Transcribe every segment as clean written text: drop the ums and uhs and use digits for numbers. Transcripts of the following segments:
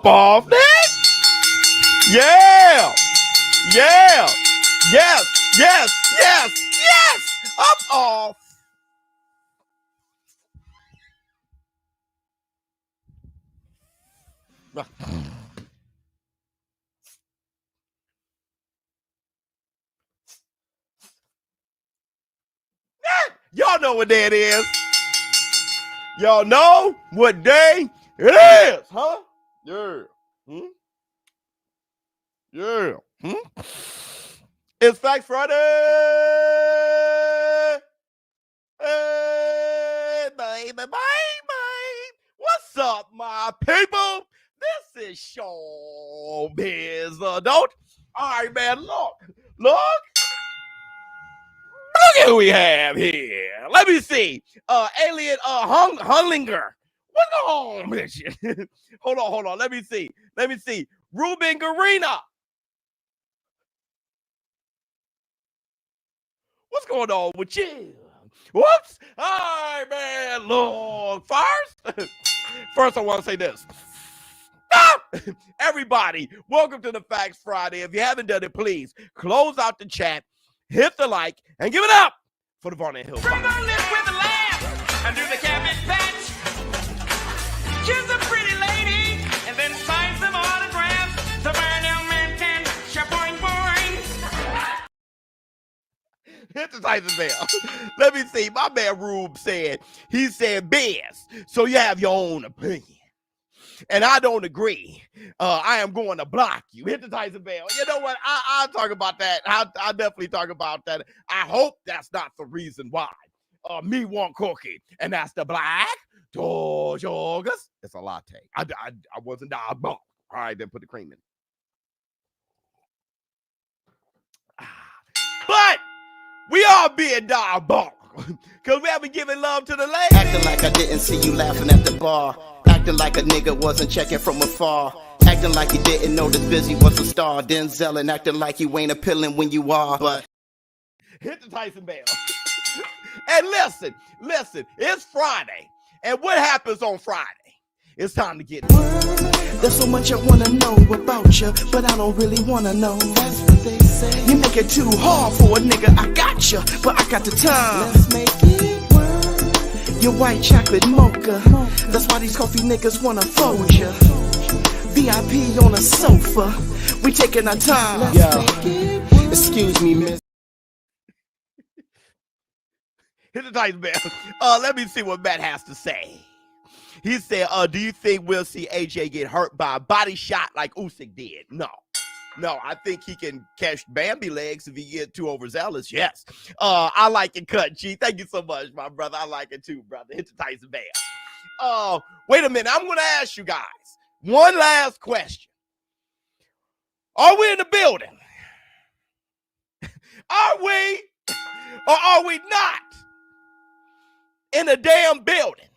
Up off that. Yeah. Yeah. Yes. Yes. Yes. Yes. Up off. Y'all know what day it is. Y'all know what day it is, huh? Yeah. Yeah. It's Facts Friday. Hey, baby. What's up, my people? This is ShowBizz Adult. All right, man, look at who we have here. Let me see. Alien Hunlinger. What's going on with you? Hold on. Let me see. Ruben Garina. What's going on with you? Whoops. All right, man. Look, first I want to say this. Everybody, welcome to the Facts Friday. If you haven't done it, please close out the chat, hit the like, and give it up for the Varney Hill. Bring on lips with a laugh and do the cabbage patch. Kiss a pretty lady and then sign some autographs. The Burnell man can boing boing. Hit the Tyson bell. Let me see. My man Rube said, Biz, so you have your own opinion. And I don't agree. I am going to block you. Hit the Tyson bell. You know what? I'll talk about that. I'll definitely talk about that. I hope that's not the reason why. Me want cookie. And that's the black George August. It's a latte. I wasn't diabolical. All right, then put the cream in. But we are being diabolical because we haven't given love to the ladies. Acting like I didn't see you laughing at the bar. Acting like a nigga wasn't checking from afar. Acting like you didn't know this Busy was a star. Denzel and acting like you ain't appealing when you are. But hit the Tyson bell. And listen, it's Friday. And what happens on Friday? It's time to get there's so much I wanna know about you, but I don't really wanna know. That's what they say. You make it too hard for a nigga. I got you, but I got the time. Let's make it work. Your white chocolate mocha. That's why these coffee niggas wanna fold you. VIP on a sofa. We taking our time. Yo, excuse me, miss. Hit the Tyson bell. Let me see what Matt has to say. He said, do you think we'll see AJ get hurt by a body shot like Usyk did? No, I think he can catch Bambi legs if he get too overzealous. Yes. I like it cut, G. Thank you so much, my brother. I like it too, brother. Hit the Tyson bell. Wait a minute. I'm going to ask you guys one last question. Are we in the building? Are we or are we not in a damn building?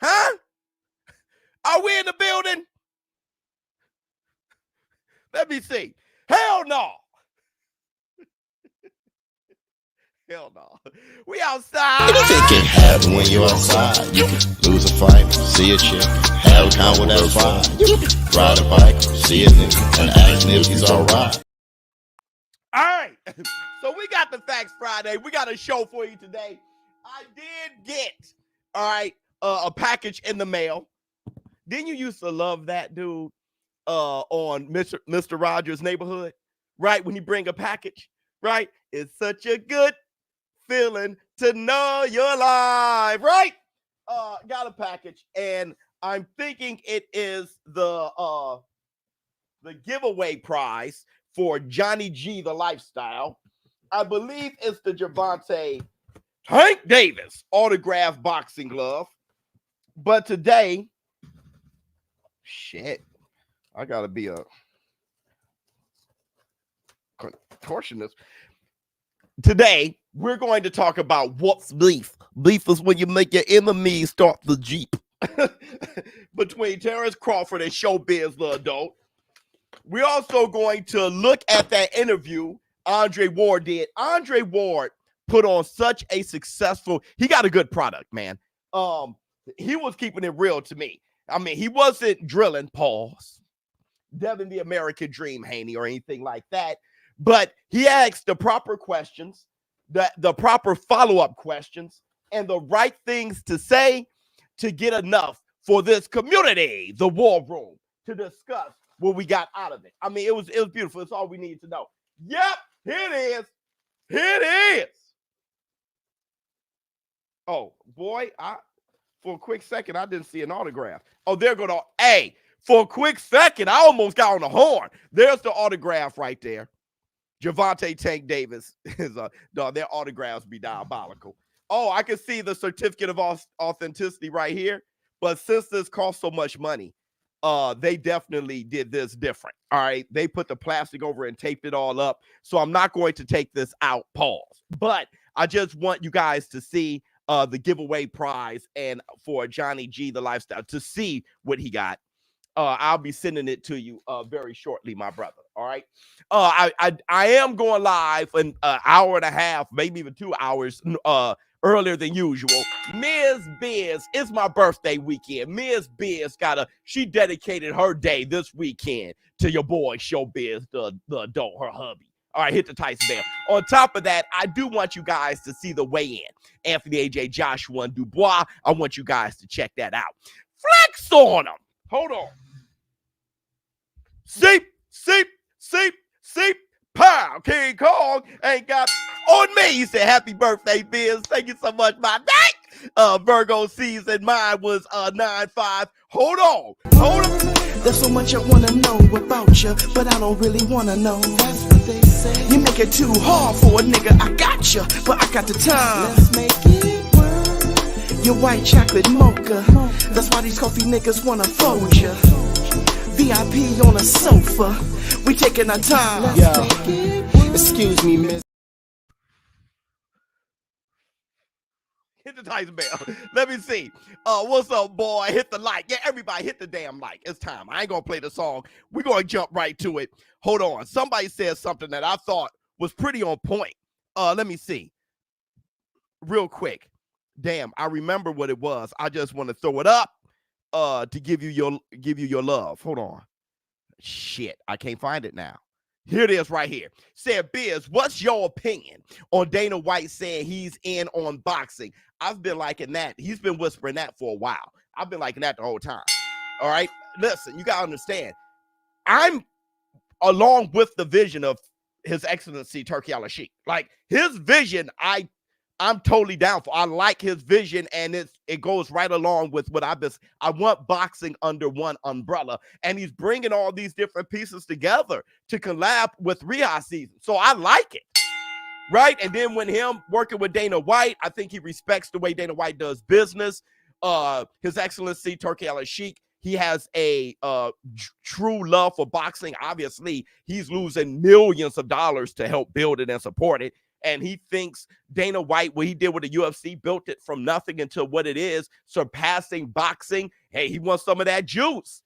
Huh? Are we in the building? Let me see. Hell no. Hell no. We outside. Anything can happen when you're outside. You can lose a fight, see a chick, have a con with that vibe. You can ride a bike, see a nigga, and ask him if he's alright. All right. So we got the Facts Friday. We got a show for you today. I did get, all right, a package in the mail. Didn't you used to love that dude on Mr. Rogers' Neighborhood? Right? When you bring a package, right? It's such a good feeling to know you're alive, right? Got a package, and I'm thinking it is the giveaway prize for Johnny G, the Lifestyle. I believe it's the Gervonta Tank Davis autographed boxing glove. But today, shit, I gotta be a contortionist. Today, we're going to talk about what's beef. Beef is when you make your enemies start the Jeep. Between Terrence Crawford and ShowBizz the Adult. We're also going to look at that interview Andre Ward did. Andre Ward put on such a successful, he got a good product, man. He was keeping it real to me. I mean, he wasn't drilling, pause, Devin the American Dream Haney or anything like that, but he asked the proper questions, the proper follow-up questions, and the right things to say to get enough for this community, the War Room, to discuss what we got out of it. I mean, it was beautiful. It's all we needed to know. Yep, here it is. Here it is. Oh, boy, for a quick second, I didn't see an autograph. Oh, there go the, hey, for a quick second, I almost got on the horn. There's the autograph right there. Javante Tank Davis is their autographs be diabolical. Oh, I can see the certificate of authenticity right here. But since this cost so much money, they definitely did this different. All right. They put the plastic over and taped it all up. So I'm not going to take this out, pause. But I just want you guys to see the giveaway prize and for Johnny G, the lifestyle, to see what he got. I'll be sending it to you very shortly, my brother. All right. I am going live in an hour and a half, maybe even 2 hours earlier than usual. Ms. Biz, it's my birthday weekend. Ms. Biz she dedicated her day this weekend to your boy ShowBizz, the adult, her hubby. All right, hit the Tyson bell. On top of that, I do want you guys to see the weigh-in. Anthony AJ Joshua and Dubois. I want you guys to check that out. Flex on them. Hold on. Seep. Pow. King Kong ain't got on me. He said, happy birthday, Biz. Thank you so much, my dang. Virgo season. Mine was 9-5. Hold on. There's so much I wanna know about you, but I don't really wanna know. That's what they say. You make it too hard for a nigga. I got you, but I got the time. Let's make it work. Your white chocolate mocha. That's why these coffee niggas wanna fold you. VIP on a sofa. We taking our time. Yo, excuse me, miss. Hit the Tyson bell. Let me see. What's up, boy? Hit the like. Yeah, everybody hit the damn like. It's time. I ain't gonna play the song. We're gonna jump right to it. Hold on. Somebody said something that I thought was pretty on point. Let me see. Real quick. Damn, I remember what it was. I just want to throw it up to give you your love. Hold on. Shit, I can't find it now. Here it is right here. Said, Biz, what's your opinion on Dana White saying he's in on boxing? I've been liking that. He's been whispering that for a while. I've been liking that the whole time. All right? Listen, you got to understand. I'm along with the vision of His Excellency Turki Al-Sheikh. Like, his vision, I'm totally down for. I like his vision, and it goes right along with what I want boxing under one umbrella, and he's bringing all these different pieces together to collab with Riyadh season. So I like it, right? And then when him working with Dana White, I think he respects the way Dana White does business. His Excellency Turki Al-Sheikh, he has a true love for boxing. Obviously, he's losing millions of dollars to help build it and support it. And he thinks Dana White, what he did with the UFC, built it from nothing into what it is, surpassing boxing. Hey, he wants some of that juice,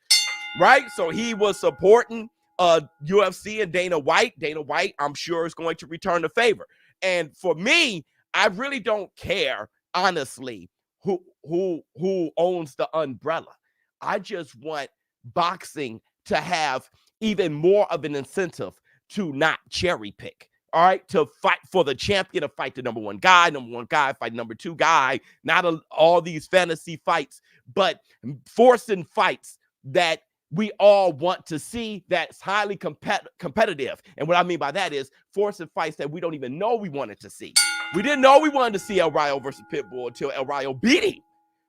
right? So he was supporting UFC and Dana White. Dana White, I'm sure, is going to return the favor. And for me, I really don't care, honestly, who owns the umbrella. I just want boxing to have even more of an incentive to not cherry pick. All right, to fight for the champion, to fight the number one guy fight number two guy, not all these fantasy fights, but forcing fights that we all want to see, that's highly competitive. And what I mean by that is forcing fights that we don't even know we wanted to see. We didn't know we wanted to see El Rayo versus Pitbull until El Rayo beat him.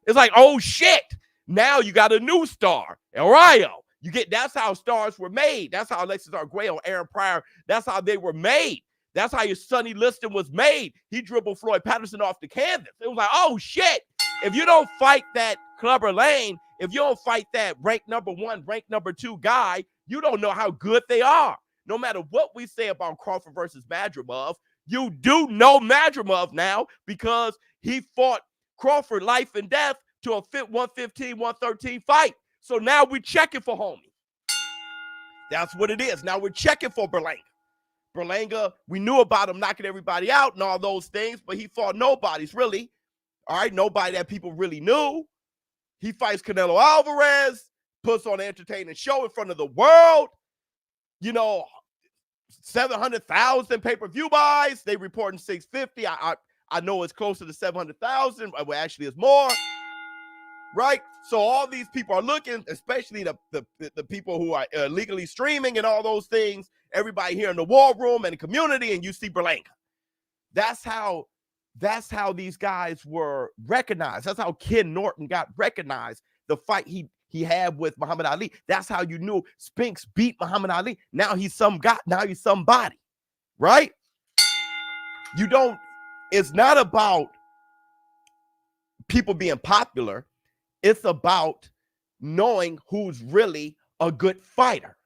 It's like, oh shit, now you got a new star, El Rayo. That's how stars were made. That's how Alexis Arguello, Aaron Pryor, that's how they were made. That's how your Sonny Liston was made. He dribbled Floyd Patterson off the canvas. It was like, oh, shit. If you don't fight that Clubber Lane, if you don't fight that ranked number one, ranked number two guy, you don't know how good they are. No matter what we say about Crawford versus Madrimov, you do know Madrimov now because he fought Crawford life and death to a 115, 113 fight. So now we're checking for homie. That's what it is. Now we're checking for Berlanga. Berlanga, we knew about him knocking everybody out and all those things, but he fought nobodies, really. All right, nobody that people really knew. He fights Canelo Alvarez, puts on an entertaining show in front of the world. 700,000 pay-per-view buys. They reporting 650. I know it's closer to 700,000. Well, actually, it's more. Right? So all these people are looking, especially the people who are legally streaming and all those things. Everybody here in the war room and the community, and you see Berlanga. That's how these guys were recognized. That's how Ken Norton got recognized. The fight he had with Muhammad Ali. That's how you knew Spinks beat Muhammad Ali. Now he's some guy. Now he's somebody, right? It's not about people being popular. It's about knowing who's really a good fighter.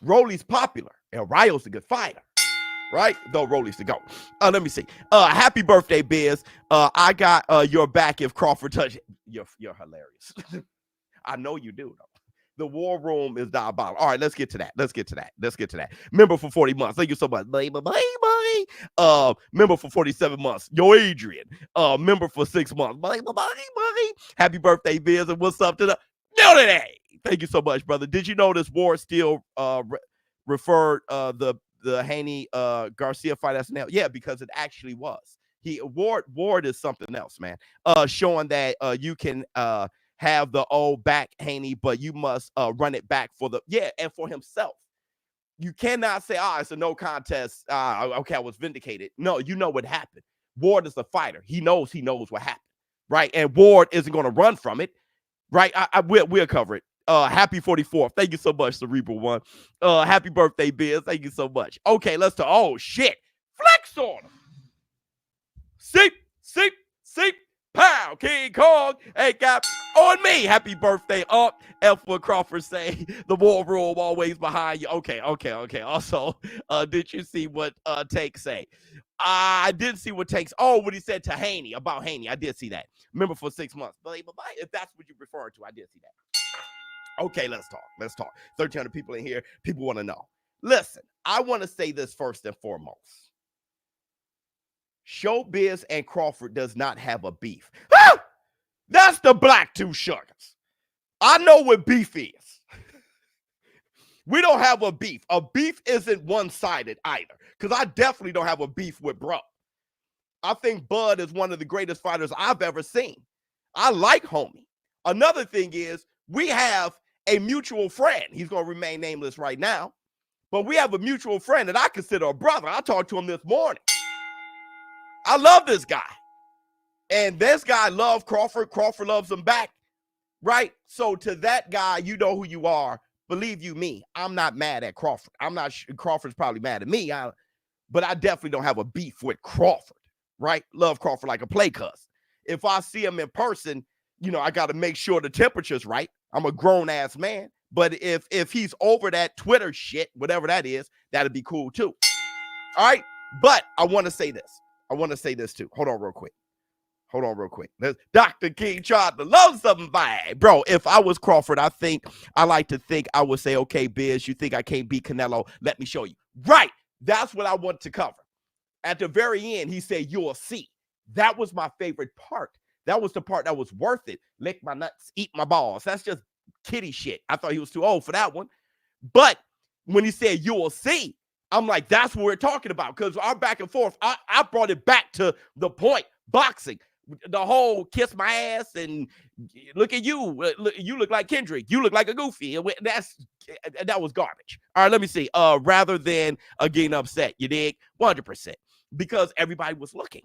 Rolly's popular, and Ryo's a good fighter, right? Though Rolly's the GOAT. Let me see. Happy birthday, Biz. I got your back if Crawford touch it. You're hilarious. I know you do, though. The war room is diabolical. All right, let's get to that. Member for 40 months. Thank you so much. Bye. Member for 47 months. Yo, Adrian. Member for 6 months. Bye. Happy birthday, Biz. And what's up to the new today? Thank you so much, brother. Did you notice Ward still referred the Haney Garcia fight as SNL? Yeah, because it actually was. Ward is something else, man. Showing that you can have the old back Haney, but you must run it back and for himself. You cannot say, it's a no contest. Okay, I was vindicated. No, you know what happened. Ward is a fighter. He knows what happened, right? And Ward isn't going to run from it, right? We'll cover it. Happy 44th. Thank you so much, Cerebral One. Happy birthday, Biz. Thank you so much. Okay, let's talk. Oh, shit. Flex on him. Seep. Pow, King Kong, hey, got on me. Happy birthday, up. F for Crawford say, the war room always behind you. Okay. Also, did you see what Tank say? I didn't see what Tank's, what he said to Haney, about Haney. I did see that. Remember for 6 months. But if that's what you refer to, I did see that. Okay, let's talk. 1,300 people in here. People want to know. Listen, I want to say this first and foremost. ShowBizz and Crawford does not have a beef. That's the black two sugars. I know what beef is. We don't have a beef. A beef isn't one-sided either, because I definitely don't have a beef with bro. I think Bud is one of the greatest fighters I've ever seen. I like homie. Another thing is we have a mutual friend. He's going to remain nameless right now, but we have a mutual friend that I consider a brother. I talked to him this morning. I love this guy. And this guy loves Crawford. Crawford loves him back. Right? So to that guy, you know who you are. Believe you me, I'm not mad at Crawford. I'm not sure Crawford's probably mad at me. But I definitely don't have a beef with Crawford. Right? Love Crawford like a play cuss. If I see him in person, I got to make sure the temperature's right. I'm a grown-ass man. But if he's over that Twitter shit, whatever that is, that'd be cool too. All right? But I want to say this. I want to say this too. Hold on real quick. Dr. King tried to love somebody. Bro, if I was Crawford, I like to think I would say, okay, Biz, you think I can't beat Canelo? Let me show you. Right. That's what I want to cover. At the very end, he said, you'll see. That was my favorite part. That was the part that was worth it. Lick my nuts, eat my balls. That's just kiddie shit. I thought he was too old for that one. But when he said, you'll see, I'm like, that's what we're talking about. Because our back and forth, I brought it back to the point. Boxing. The whole kiss my ass and look at you. You look like Kendrick. You look like a goofy. That was garbage. All right, let me see. Rather than getting upset, you dig? 100%. Because everybody was looking.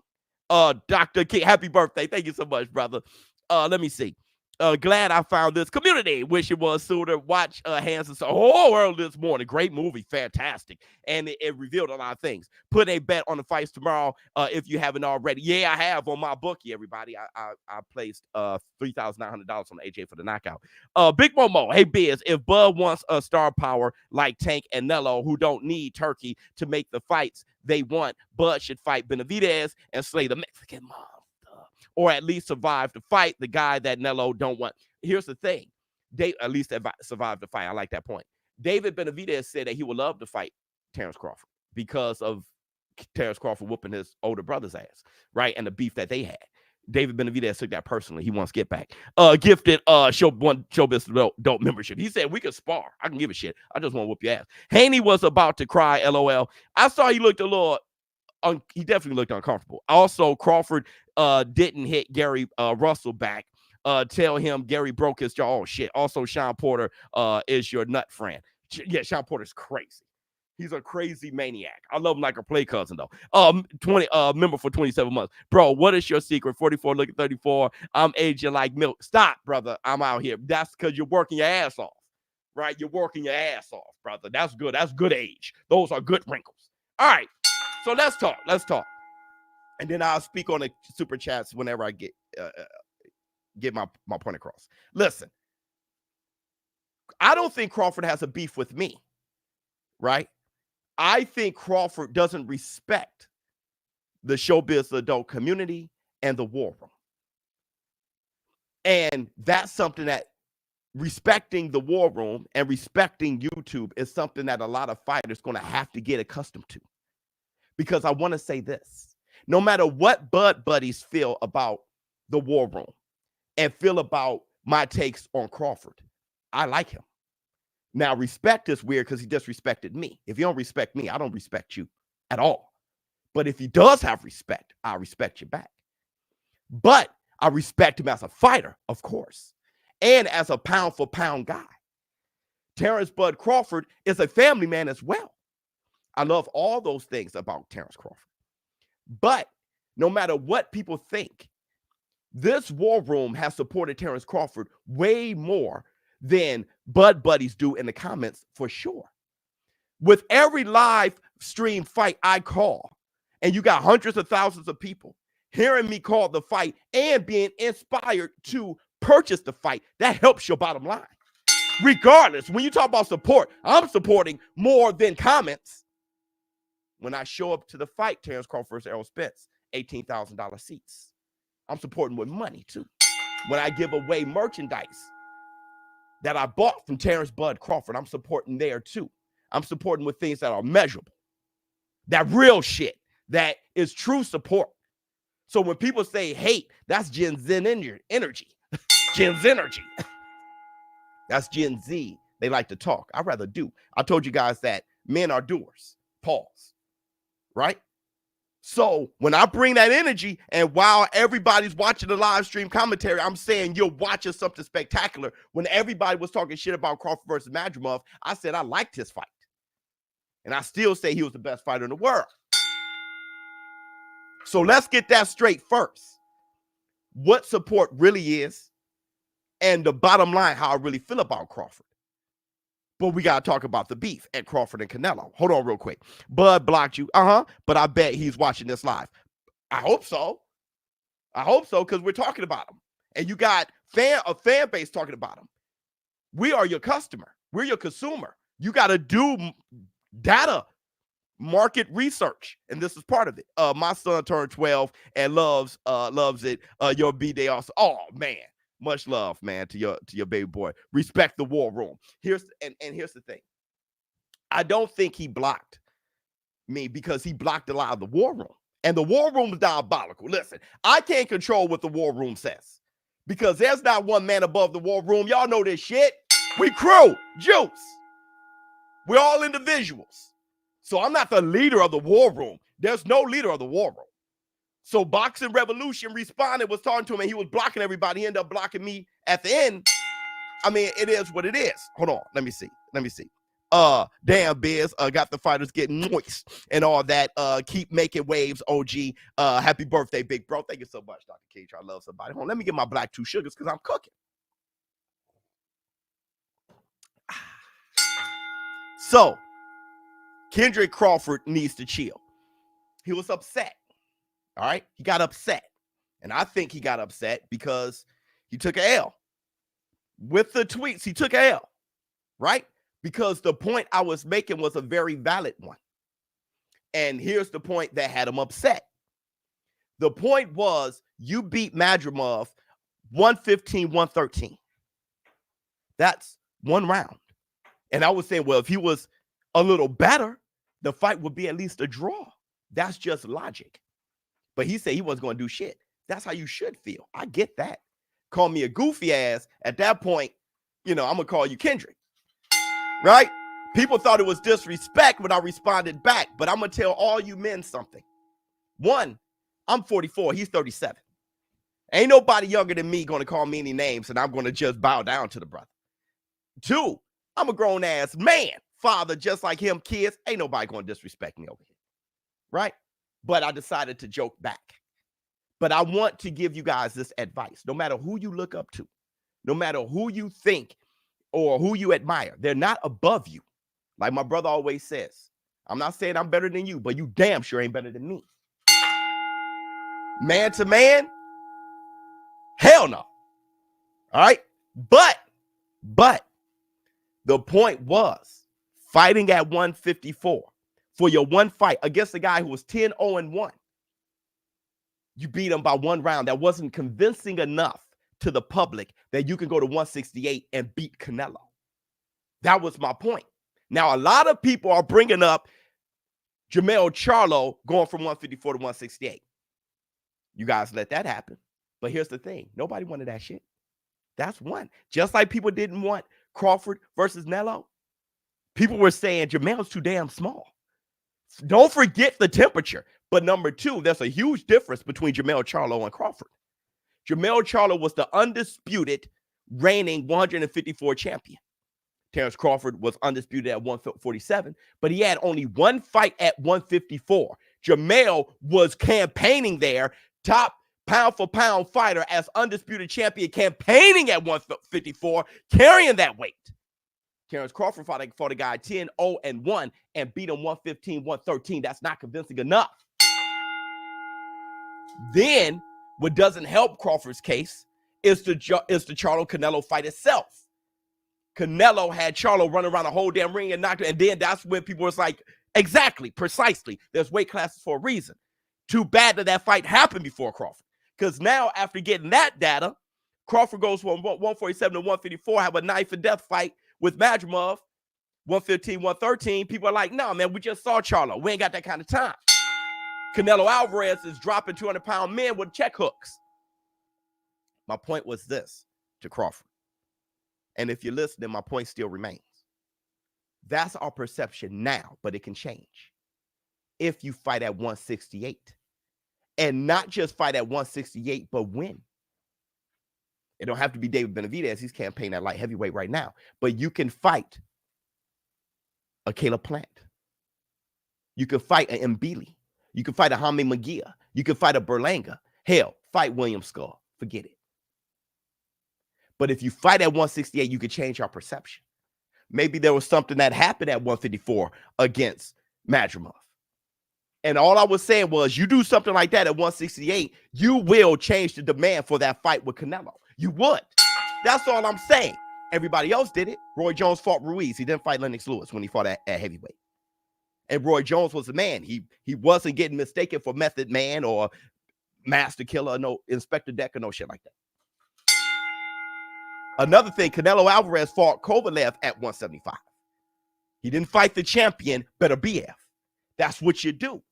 Dr. King, happy birthday. Thank you so much, brother. Let me see. Glad I found this community. Wish it was sooner. Watch Hands and Soul whole world this morning. Great movie, fantastic, and it revealed a lot of things. Put a bet on the fights tomorrow if you haven't already. Yeah, I have on my bookie. Everybody, I placed $3,900 on AJ for the knockout. Big Momo, hey Biz, if Bud wants a star power like Tank and Nello, who don't need Turkey to make the fights they want, Bud should fight Benavidez and slay the Mexican mob. Or at least survive the fight, the guy that Nello don't want. Here's the thing. They at least survive the fight. I like that point. David Benavidez said that he would love to fight Terrence Crawford because of Terrence Crawford whooping his older brother's ass, right? And the beef that they had. David Benavidez took that personally. He wants get back. Gifted ShowBizz dope membership. He said we could spar. I can give a shit. I just want to whoop your ass. Haney was about to cry. LOL. I saw he looked a little. He definitely looked uncomfortable. Also, Crawford didn't hit Gary Russell back. Tell him Gary broke his jaw. Oh shit. Also, Sean Porter is your nut friend. Yeah, Sean Porter's crazy. He's a crazy maniac. I love him like a play cousin, though. 20 member for 27 months. Bro, what is your secret? 44, look at 34. I'm aging like milk. Stop, brother. I'm out here. That's because you're working your ass off, right? You're working your ass off, brother. That's good. That's good age. Those are good wrinkles. All right. So let's talk. Let's talk. And then I'll speak on the super chats whenever I get my point across. Listen, I don't think Crawford has a beef with me, right? I think Crawford doesn't respect the ShowBizz adult community and the war room. And that's something that respecting the war room and respecting YouTube is something that a lot of fighters going to have to get accustomed to. Because I want to say this, no matter what Bud buddies feel about the war room and feel about my takes on Crawford, I like him. Now, respect is weird because he disrespected me. If you don't respect me, I don't respect you at all. But if he does have respect, I respect you back. But I respect him as a fighter, of course, and as a pound-for-pound guy. Terrence Bud Crawford is a family man as well. I love all those things about Terrence Crawford. But no matter what people think, this war room has supported Terrence Crawford way more than Bud buddies do in the comments, for sure. With every live stream fight I call, and you got hundreds of thousands of people hearing me call the fight and being inspired to purchase the fight, that helps your bottom line. Regardless, when you talk about support, I'm supporting more than comments. When I show up to the fight, Terrence Crawford versus Errol Spence, $18,000 seats. I'm supporting with money, too. When I give away merchandise that I bought from Terrence Bud Crawford, I'm supporting there, too. I'm supporting with things that are measurable. That real shit. That is true support. So when people say hate, that's Gen Z energy. Gen Z energy. That's Gen Z. They like to talk. I'd rather do. I told you guys that men are doers. Pause. Right? So when I bring that energy, and while everybody's watching the live stream commentary, I'm saying you're watching something spectacular. When everybody was talking shit about Crawford versus Madrimov, I said I liked his fight. And I still say he was the best fighter in the world. So let's get that straight first. What support really is, and the bottom line, how I really feel about Crawford. But we got to talk about the beef at Crawford and Canelo. Hold on real quick. Bud blocked you. But I bet he's watching this live. I hope so. I hope so, because we're talking about him. And you got a fan base talking about him. We are your customer. We're your consumer. You got to do data, market research. And this is part of it. My son turned 12 and loves it. Your B-Day also. Oh, man. Much love, man, to your baby boy. Respect the war room. Here's the thing. I don't think he blocked me because he blocked a lot of the war room. And the war room is diabolical. Listen, I can't control what the war room says because there's not one man above the war room. Y'all know this shit. We crew, juice. We're all individuals. So I'm not the leader of the war room. There's no leader of the war room. So Boxing Revolution responded, was talking to him, and he was blocking everybody. He ended up blocking me at the end. I mean, it is what it is. Hold on. Let me see. Damn, Biz, got the fighters getting moist and all that. Keep making waves, OG. Happy birthday, big bro. Thank you so much, Dr. Cage. I love somebody. Hold on, let me get my black 2 sugars because I'm cooking. So, Kendrick Crawford needs to chill. He was upset. All right, he got upset. And I think he got upset because he took an L. With the tweets, he took an L, right? Because the point I was making was a very valid one. And here's the point that had him upset. The point was you beat Madrimov 115-113. That's one round. And I was saying, well, if he was a little better, the fight would be at least a draw. That's just logic. But he said he wasn't going to do shit. That's how you should feel. I get that. Call me a goofy ass. At that point, I'm going to call you Kendrick. Right? People thought it was disrespect when I responded back, but I'm going to tell all you men something. One, I'm 44. He's 37. Ain't nobody younger than me going to call me any names, and I'm going to just bow down to the brother. Two, I'm a grown-ass man, father just like him, kids. Ain't nobody going to disrespect me over here. Right? But I decided to joke back. But I want to give you guys this advice. No matter who you look up to, no matter who you think or who you admire, they're not above you. Like my brother always says, I'm not saying I'm better than you, but you damn sure ain't better than me. Man to man, hell no. All right? But the point was fighting at 154 for your one fight against a guy who was 10-0-1. You beat him by one round. That wasn't convincing enough to the public that you can go to 168 and beat Canelo. That was my point. Now, a lot of people are bringing up Jermell Charlo going from 154 to 168. You guys let that happen. But here's the thing. Nobody wanted that shit. That's one. Just like people didn't want Crawford versus Canelo. People were saying Jermell's too damn small. Don't forget the temperature. But number two, there's a huge difference between Jermell Charlo and Crawford. Jermell Charlo was the undisputed reigning 154 champion. Terrence Crawford was undisputed at 147, but he had only one fight at 154. Jermell was campaigning there, top pound-for-pound fighter as undisputed champion, campaigning at 154, carrying that weight. Terrence Crawford fought a guy 10-0-1 and beat him 115, 113. That's not convincing enough. Then, what doesn't help Crawford's case is the Charlo-Canelo fight itself. Canelo had Charlo run around the whole damn ring and knocked him, and then that's when people was like, exactly, precisely, there's weight classes for a reason. Too bad that fight happened before Crawford. Because now, after getting that data, Crawford goes from 147 to 154, have a knife and death fight with Madrimov, 115, 113. People are like, no, man, we just saw Charlo. We ain't got that kind of time. Canelo Alvarez is dropping 200-pound men with check hooks. My point was this to Crawford. And if you're listening, my point still remains. That's our perception now, but it can change. If you fight at 168, and not just fight at 168, but win. It don't have to be David Benavidez. He's campaigning at light heavyweight right now. But you can fight a Caleb Plant. You can fight an Mbili. You can fight a Jaime Munguia. You can fight a Berlanga. Hell, fight William Skull. Forget it. But if you fight at 168, you could change our perception. Maybe there was something that happened at 154 against Madrimov. And all I was saying was, you do something like that at 168, you will change the demand for that fight with Canelo. You would. That's all I'm saying. Everybody else did it. Roy Jones fought Ruiz. He didn't fight Lennox Lewis when he fought at heavyweight. And Roy Jones was the man. He wasn't getting mistaken for Method Man or Master Killer, no Inspector Decker, no shit like that. Another thing, Canelo Alvarez fought Kovalev at 175. He didn't fight the champion, Beterbiev. That's what you do.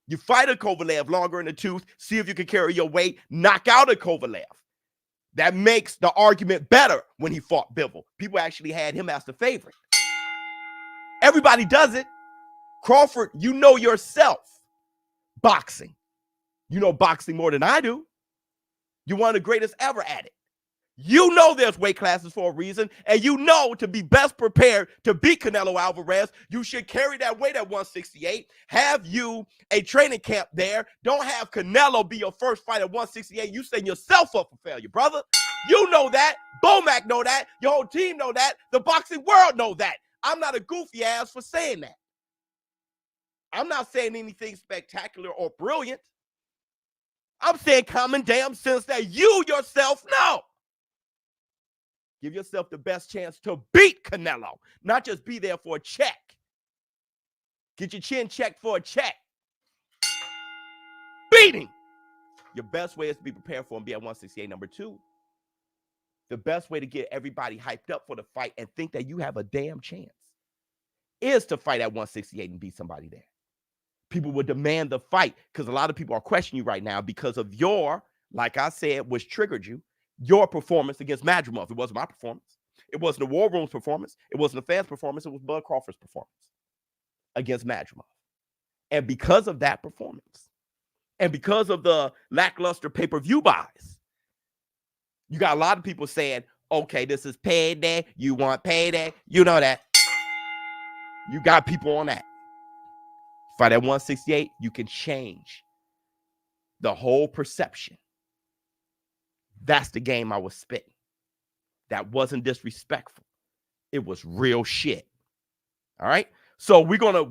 You fight a Kovalev longer in the tooth, see if you can carry your weight, knock out a Kovalev. That makes the argument better when he fought Bivol. People actually had him as the favorite. Everybody does it. Crawford, you know yourself. Boxing. You know boxing more than I do. You're one of the greatest ever at it. You know there's weight classes for a reason, and you know to be best prepared to beat Canelo Alvarez, you should carry that weight at 168, have you a training camp there. Don't have Canelo be your first fight at 168. You setting yourself up for failure, brother. You know that. Bomac know that. Your whole team know that. The boxing world know that. I'm not a goofy ass for saying that. I'm not saying anything spectacular or brilliant. I'm saying common damn sense that you yourself know. Give yourself the best chance to beat Canelo, not just be there for a check. Get your chin checked for a check. Beat him. Your best way is to be prepared for him, be at 168. Number two, the best way to get everybody hyped up for the fight and think that you have a damn chance is to fight at 168 and beat somebody there. People will demand the fight because a lot of people are questioning you right now because of your like I said, which triggered you, your performance against Madrimov. It wasn't my performance. It wasn't the War Room's performance. It wasn't the fans' performance. It was Bud Crawford's performance against Madrimov. And because of that performance, and because of the lackluster pay-per-view buys, you got a lot of people saying, okay, this is payday. You want payday. You know that. You got people on that. Fight at 168, you can change the whole perception. That's the game I was spitting. That wasn't disrespectful. It was real shit. All right. So we're gonna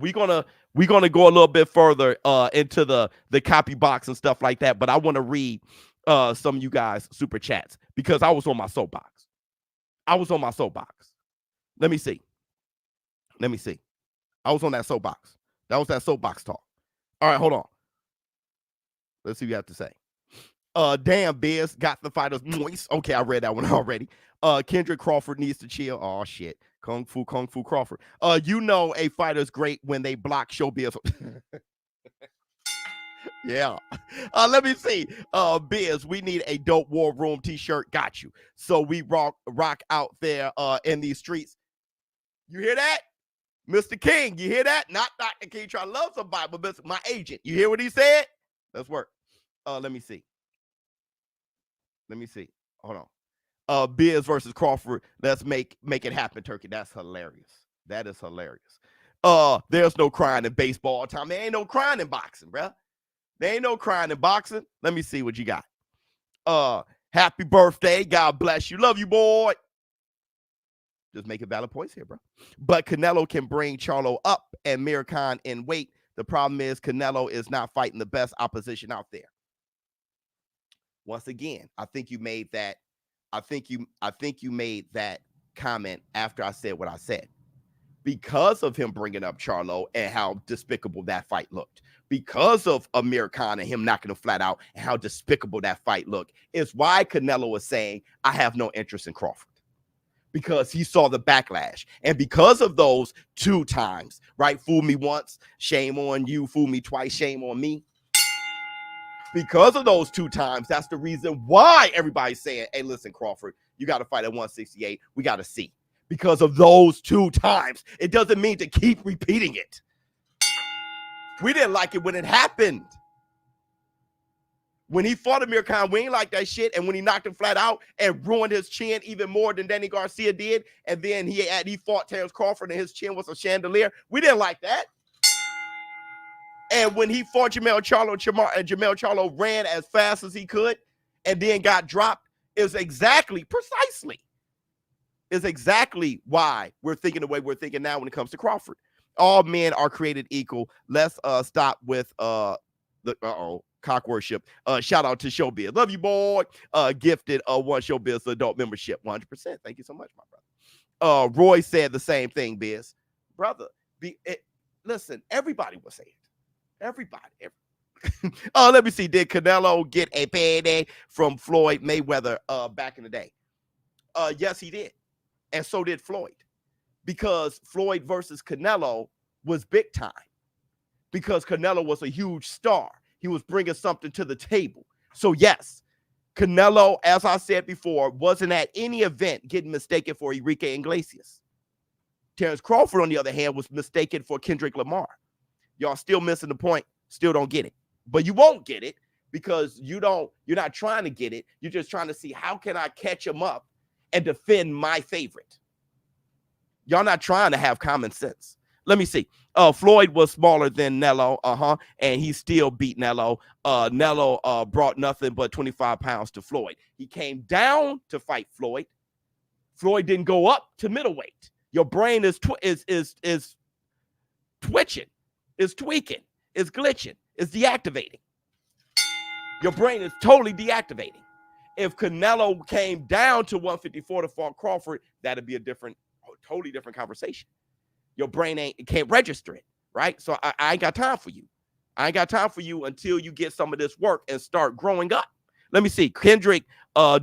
go a little bit further into the copy box and stuff like that. But I want to read some of you guys' super chats because I was on my soapbox. Let me see. I was on that soapbox. That was that soapbox talk. All right, hold on. Let's see what you have to say. Damn, Biz got the fighters moist. Okay, I read that one already. Kendrick Crawford needs to chill. Oh shit. Kung Fu Crawford. You know a fighter's great when they block ShowBizz. Yeah. Let me see. Biz, we need a dope War Room t-shirt. Got you. So we rock out there in these streets. You hear that? Mr. King, you hear that? Not Dr. King trying to love somebody, but my agent. You hear what he said? Let's work. Let me see. Hold on. Biz versus Crawford. Let's make it happen, Turkey. That's hilarious. That is hilarious. There's no crying in baseball time. There ain't no crying in boxing, bruh. There ain't no crying in boxing. Let me see what you got. Happy birthday. God bless you. Love you, boy. Just making valid points here, bro. But Canelo can bring Charlo up and Mir Khan in weight. The problem is Canelo is not fighting the best opposition out there. Once again, I think you made that. I think you made that comment after I said what I said. Because of him bringing up Charlo and how despicable that fight looked. Because of Amir Khan and him knocking him flat out and how despicable that fight looked. Is why Canelo was saying, I have no interest in Crawford. Because he saw the backlash. And because of those 2 times, right? Fool me once, shame on you. Fool me twice, shame on me. Because of those 2 times, that's the reason why everybody's saying, hey, listen, Crawford, you got to fight at 168. We got to see. Because of those 2 times. It doesn't mean to keep repeating it. We didn't like it when it happened. When he fought Amir Khan, we ain't like that shit. And when he knocked him flat out and ruined his chin even more than Danny Garcia did, and then he fought Terrence Crawford and his chin was a chandelier, we didn't like that. And when he fought Jamel Charlo, and Jamel Charlo ran as fast as he could and then got dropped, is exactly why we're thinking the way we're thinking now when it comes to Crawford. All men are created equal. Let's stop with cock worship. Shout out to ShowBizz. Love you, boy. Gifted one ShowBizz adult membership. 100%. Thank you so much, my brother. Roy said the same thing, Biz. Brother, listen, everybody will say it. Everybody. Let me see. Did Canelo get a payday from Floyd Mayweather back in the day? Yes, he did. And so did Floyd. Because Floyd versus Canelo was big time. Because Canelo was a huge star. He was bringing something to the table. So, yes, Canelo, as I said before, wasn't at any event getting mistaken for Enrique Iglesias. Terrence Crawford, on the other hand, was mistaken for Kendrick Lamar. Y'all still missing the point. Still don't get it. But you won't get it because you're not trying to get it. You're just trying to see how can I catch him up and defend my favorite. Y'all not trying to have common sense. Let me see. Floyd was smaller than Nello, and he still beat Nello. Nello brought nothing but 25 pounds to Floyd. He came down to fight Floyd. Floyd didn't go up to middleweight. Your brain is twitching, is tweaking, is glitching, is deactivating. Your brain is totally deactivating. If Canelo came down to 154 to fight Crawford, that'd be a totally different conversation. Your brain can't register it, right? So I ain't got time for you. I ain't got time for you until you get some of this work and start growing up. Let me see. Kendrick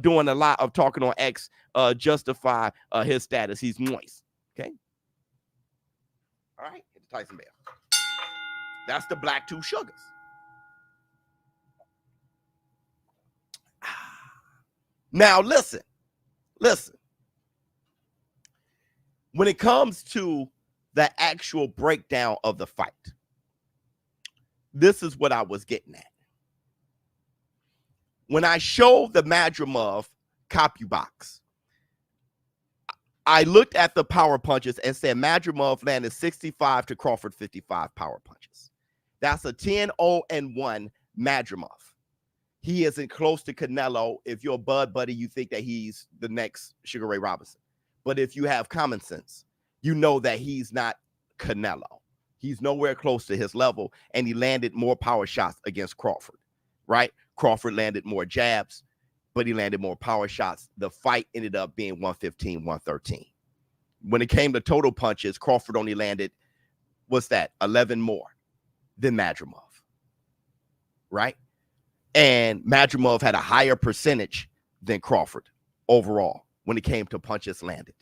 doing a lot of talking on X justify his status. He's moist. Okay. All right. Hit the Tyson Bell. That's the black 2 sugars. Now, listen. When it comes to the actual breakdown of the fight, this is what I was getting at. When I showed the Madrimov copy box, I looked at the power punches and said Madrimov landed 65 to Crawford 55 power punches. That's a 10-0-1 Madrimov. He isn't close to Canelo. If you're a Bud buddy, you think that he's the next Sugar Ray Robinson. But if you have common sense, you know that he's not Canelo. He's nowhere close to his level, and he landed more power shots against Crawford, right? Crawford landed more jabs, but he landed more power shots. The fight ended up being 115-113. When it came to total punches, Crawford only landed, 11 more than Madrimov, right? And Madrimov had a higher percentage than Crawford overall when it came to punches landed.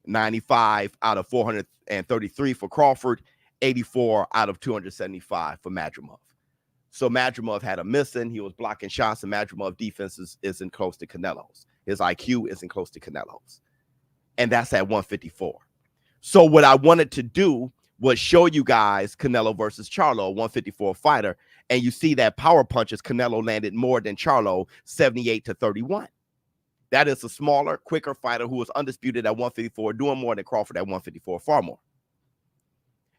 95 out of 433 for Crawford, 84 out of 275 for Madrimov. So Madrimov had a missing. He was blocking shots, and Madrimov defense isn't close to Canelo's. His IQ isn't close to Canelo's. And that's at 154. So what I wanted to do was show you guys Canelo versus Charlo, 154 fighter. And you see that power punches, Canelo landed more than Charlo, 78-31. That is a smaller, quicker fighter who was undisputed at 154, doing more than Crawford at 154, far more.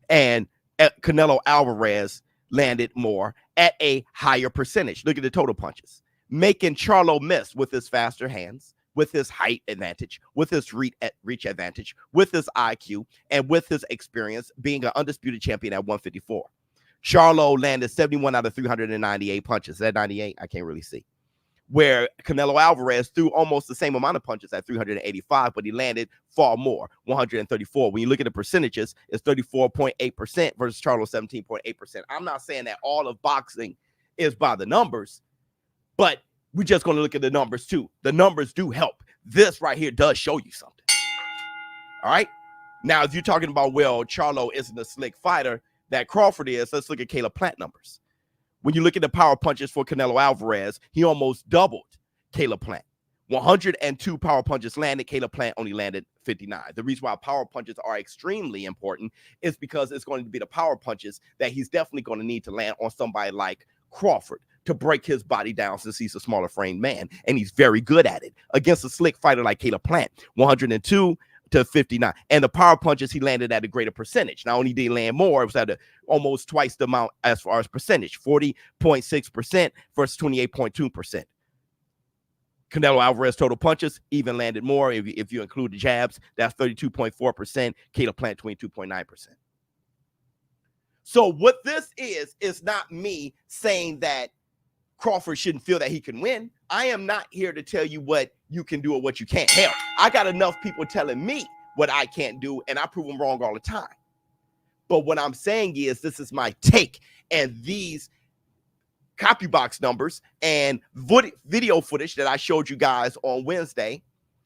And Canelo Alvarez landed more at a higher percentage. Look at the total punches, making Charlo miss with his faster hands, with his height advantage, with his reach advantage, with his IQ, and with his experience being an undisputed champion at 154. Charlo landed 71 out of 398 punches. Is that 98? I can't really see. Where Canelo Alvarez threw almost the same amount of punches at 385, but he landed far more, 134. When you look at the percentages, it's 34.8% versus Charlo 17.8%. I'm not saying that all of boxing is by the numbers, but we're just going to look at the numbers too. The numbers do help. This right here does show you something. All right. Now, if you're talking about, well, Charlo isn't a slick fighter that Crawford is, let's look at Caleb Plant numbers. When you look at the power punches for Canelo Alvarez, he almost doubled Caleb Plant. 102 power punches landed. Caleb Plant only landed 59. The reason why power punches are extremely important is because it's going to be the power punches that he's definitely going to need to land on somebody like Crawford to break his body down, since he's a smaller framed man, and he's very good at it against a slick fighter like Caleb Plant. 102 to 59. And the power punches, he landed at a greater percentage. Not only did he land more, it was at almost twice the amount as far as percentage, 40.6% versus 28.2%. Canelo Alvarez total punches even landed more. If you include the jabs, that's 32.4%. Caleb Plant, 22.9%. So what this is not me saying that Crawford shouldn't feel that he can win. I am not here to tell you what you can do or what you can't. Hell, I got enough people telling me what I can't do, and I prove them wrong all the time. But what I'm saying is, this is my take, and these copy box numbers and video footage that I showed you guys on Wednesday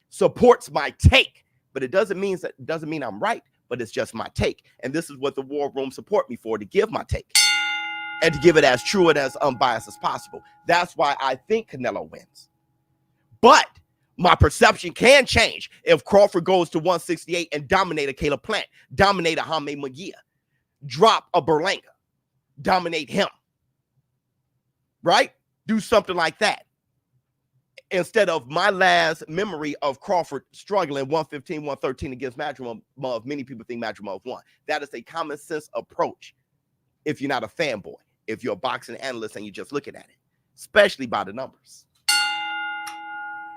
supports my take. But it doesn't mean I'm right, but it's just my take. And this is what the War Room support me for, to give my take and to give it as true and as unbiased as possible. That's why I think Canelo wins. But my perception can change if Crawford goes to 168 and dominate a Caleb Plant, dominate a Jaime Munguia, drop a Berlanga, dominate him, right? Do something like that. Instead of my last memory of Crawford struggling 115, 113 against Madrimov, many people think Madrimov won. That is a common sense approach if you're not a fanboy, if you're a boxing analyst and you're just looking at it, especially by the numbers.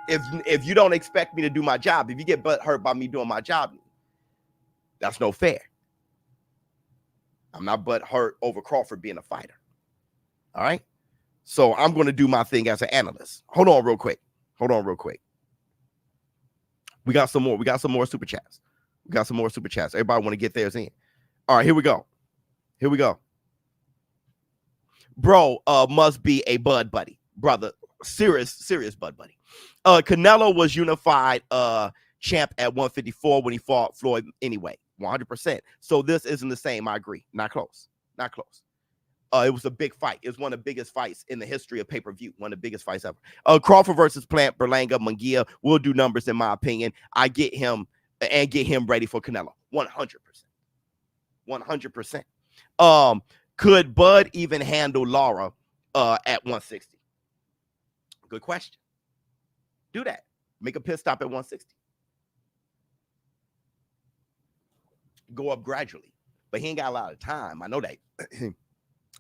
If you don't expect me to do my job, if you get butt hurt by me doing my job, that's no fair. I'm not butt hurt over Crawford being a fighter. All right. So I'm going to do my thing as an analyst. Hold on real quick. We got some more. We got some more super chats. Everybody want to get theirs in. All right, here we go. Bro, must be a Bud buddy, brother. Serious Bud buddy. Canelo was unified champ at 154 when he fought Floyd anyway, 100%. So this isn't the same. I agree. Not close. It was a big fight. It was one of the biggest fights in the history of pay-per-view. One of the biggest fights ever. Crawford versus Plant Berlanga Munguia will do numbers in my opinion. I get him and get him ready for Canelo. 100%. 100%. Could Bud even handle Lara at 160? Good question. Do that. Make a pit stop at 160. Go up gradually. But he ain't got a lot of time. I know that.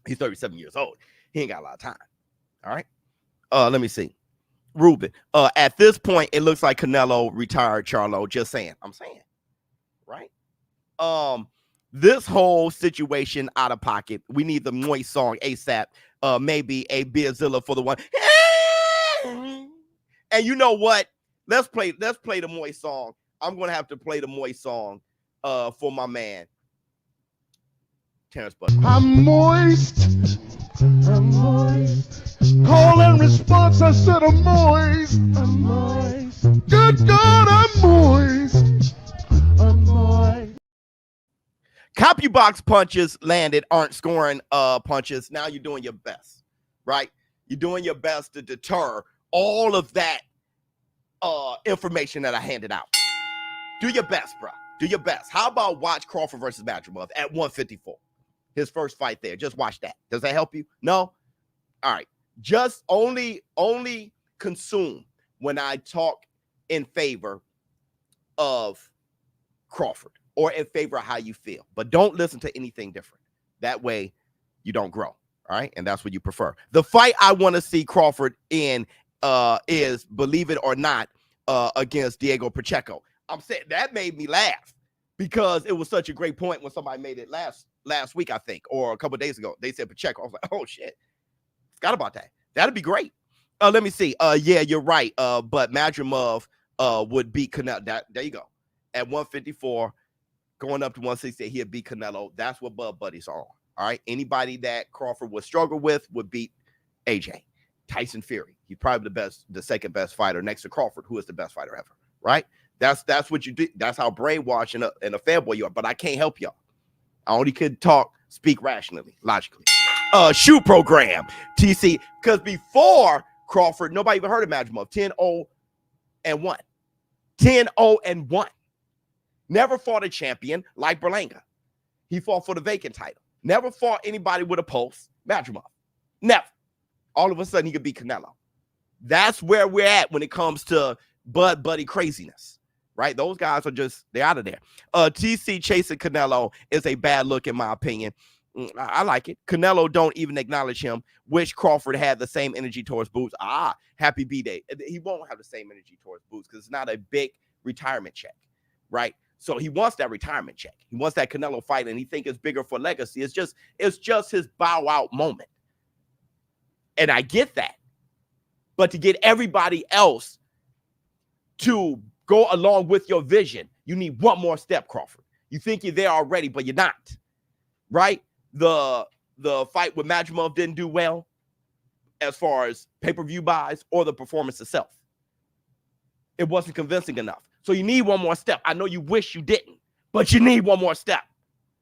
He's 37 years old. He ain't got a lot of time. All right. Let me see. Ruben. At this point, it looks like Canelo retired Charlo. Just saying. I'm saying. Right? This whole situation out of pocket. We need the moist song ASAP. Maybe a Beerzilla for the one. And you know what? Let's play the moist song. I'm gonna have to play the moist song for my man Terrence Bud. I'm moist. I'm moist. Call and response, I said I'm moist. I'm moist. Good God, I'm moist. I'm moist. Copy box punches landed aren't scoring punches. Now you're doing your best, right? You're doing your best to deter all of that information that I handed out. Do your best, bro. Do your best. How about watch Crawford versus Madrimov at 154? His first fight there. Just watch that. Does that help you? No? All right. Just only consume when I talk in favor of Crawford or in favor of how you feel. But don't listen to anything different. That way you don't grow. All right. And that's what you prefer. The fight I want to see Crawford in is, believe it or not, against Diego Pacheco. I'm saying that made me laugh because it was such a great point when somebody made it last week, I think, or a couple of days ago. They said Pacheco. I was like, oh shit, forgot about that. That'd be great. Let me see. Yeah, you're right. But Madrimov would beat Canelo. There you go. At 154, going up to 160, he'd beat Canelo. That's what Bud Buddies are on. All right. Anybody that Crawford would struggle with would beat AJ. Tyson Fury. He's probably the second best fighter next to Crawford, who is the best fighter ever. Right? That's what you do. That's how brainwashed and a fanboy you are. But I can't help y'all. I only could speak rationally, logically. Shoe program, TC. Because before Crawford, nobody even heard of Madrimov. 10-0-1. 10-0-1. Never fought a champion like Berlanga. He fought for the vacant title. Never fought anybody with a pulse. Madrimov. Never. All of a sudden, he could beat Canelo. That's where we're at when it comes to Bud Buddy craziness, right? Those guys are they're out of there. TC chasing Canelo is a bad look, in my opinion. I like it. Canelo don't even acknowledge him. Wish Crawford had the same energy towards Boots. Happy B-Day. He won't have the same energy towards Boots because it's not a big retirement check, right? So he wants that retirement check. He wants that Canelo fight, and he thinks it's bigger for legacy. It's just his bow out moment. And I get that. But to get everybody else to go along with your vision, you need one more step, Crawford. You think you're there already, but you're not. Right? The fight with Madrimov didn't do well as far as pay-per-view buys or the performance itself. It wasn't convincing enough. So you need one more step. I know you wish you didn't, but you need one more step.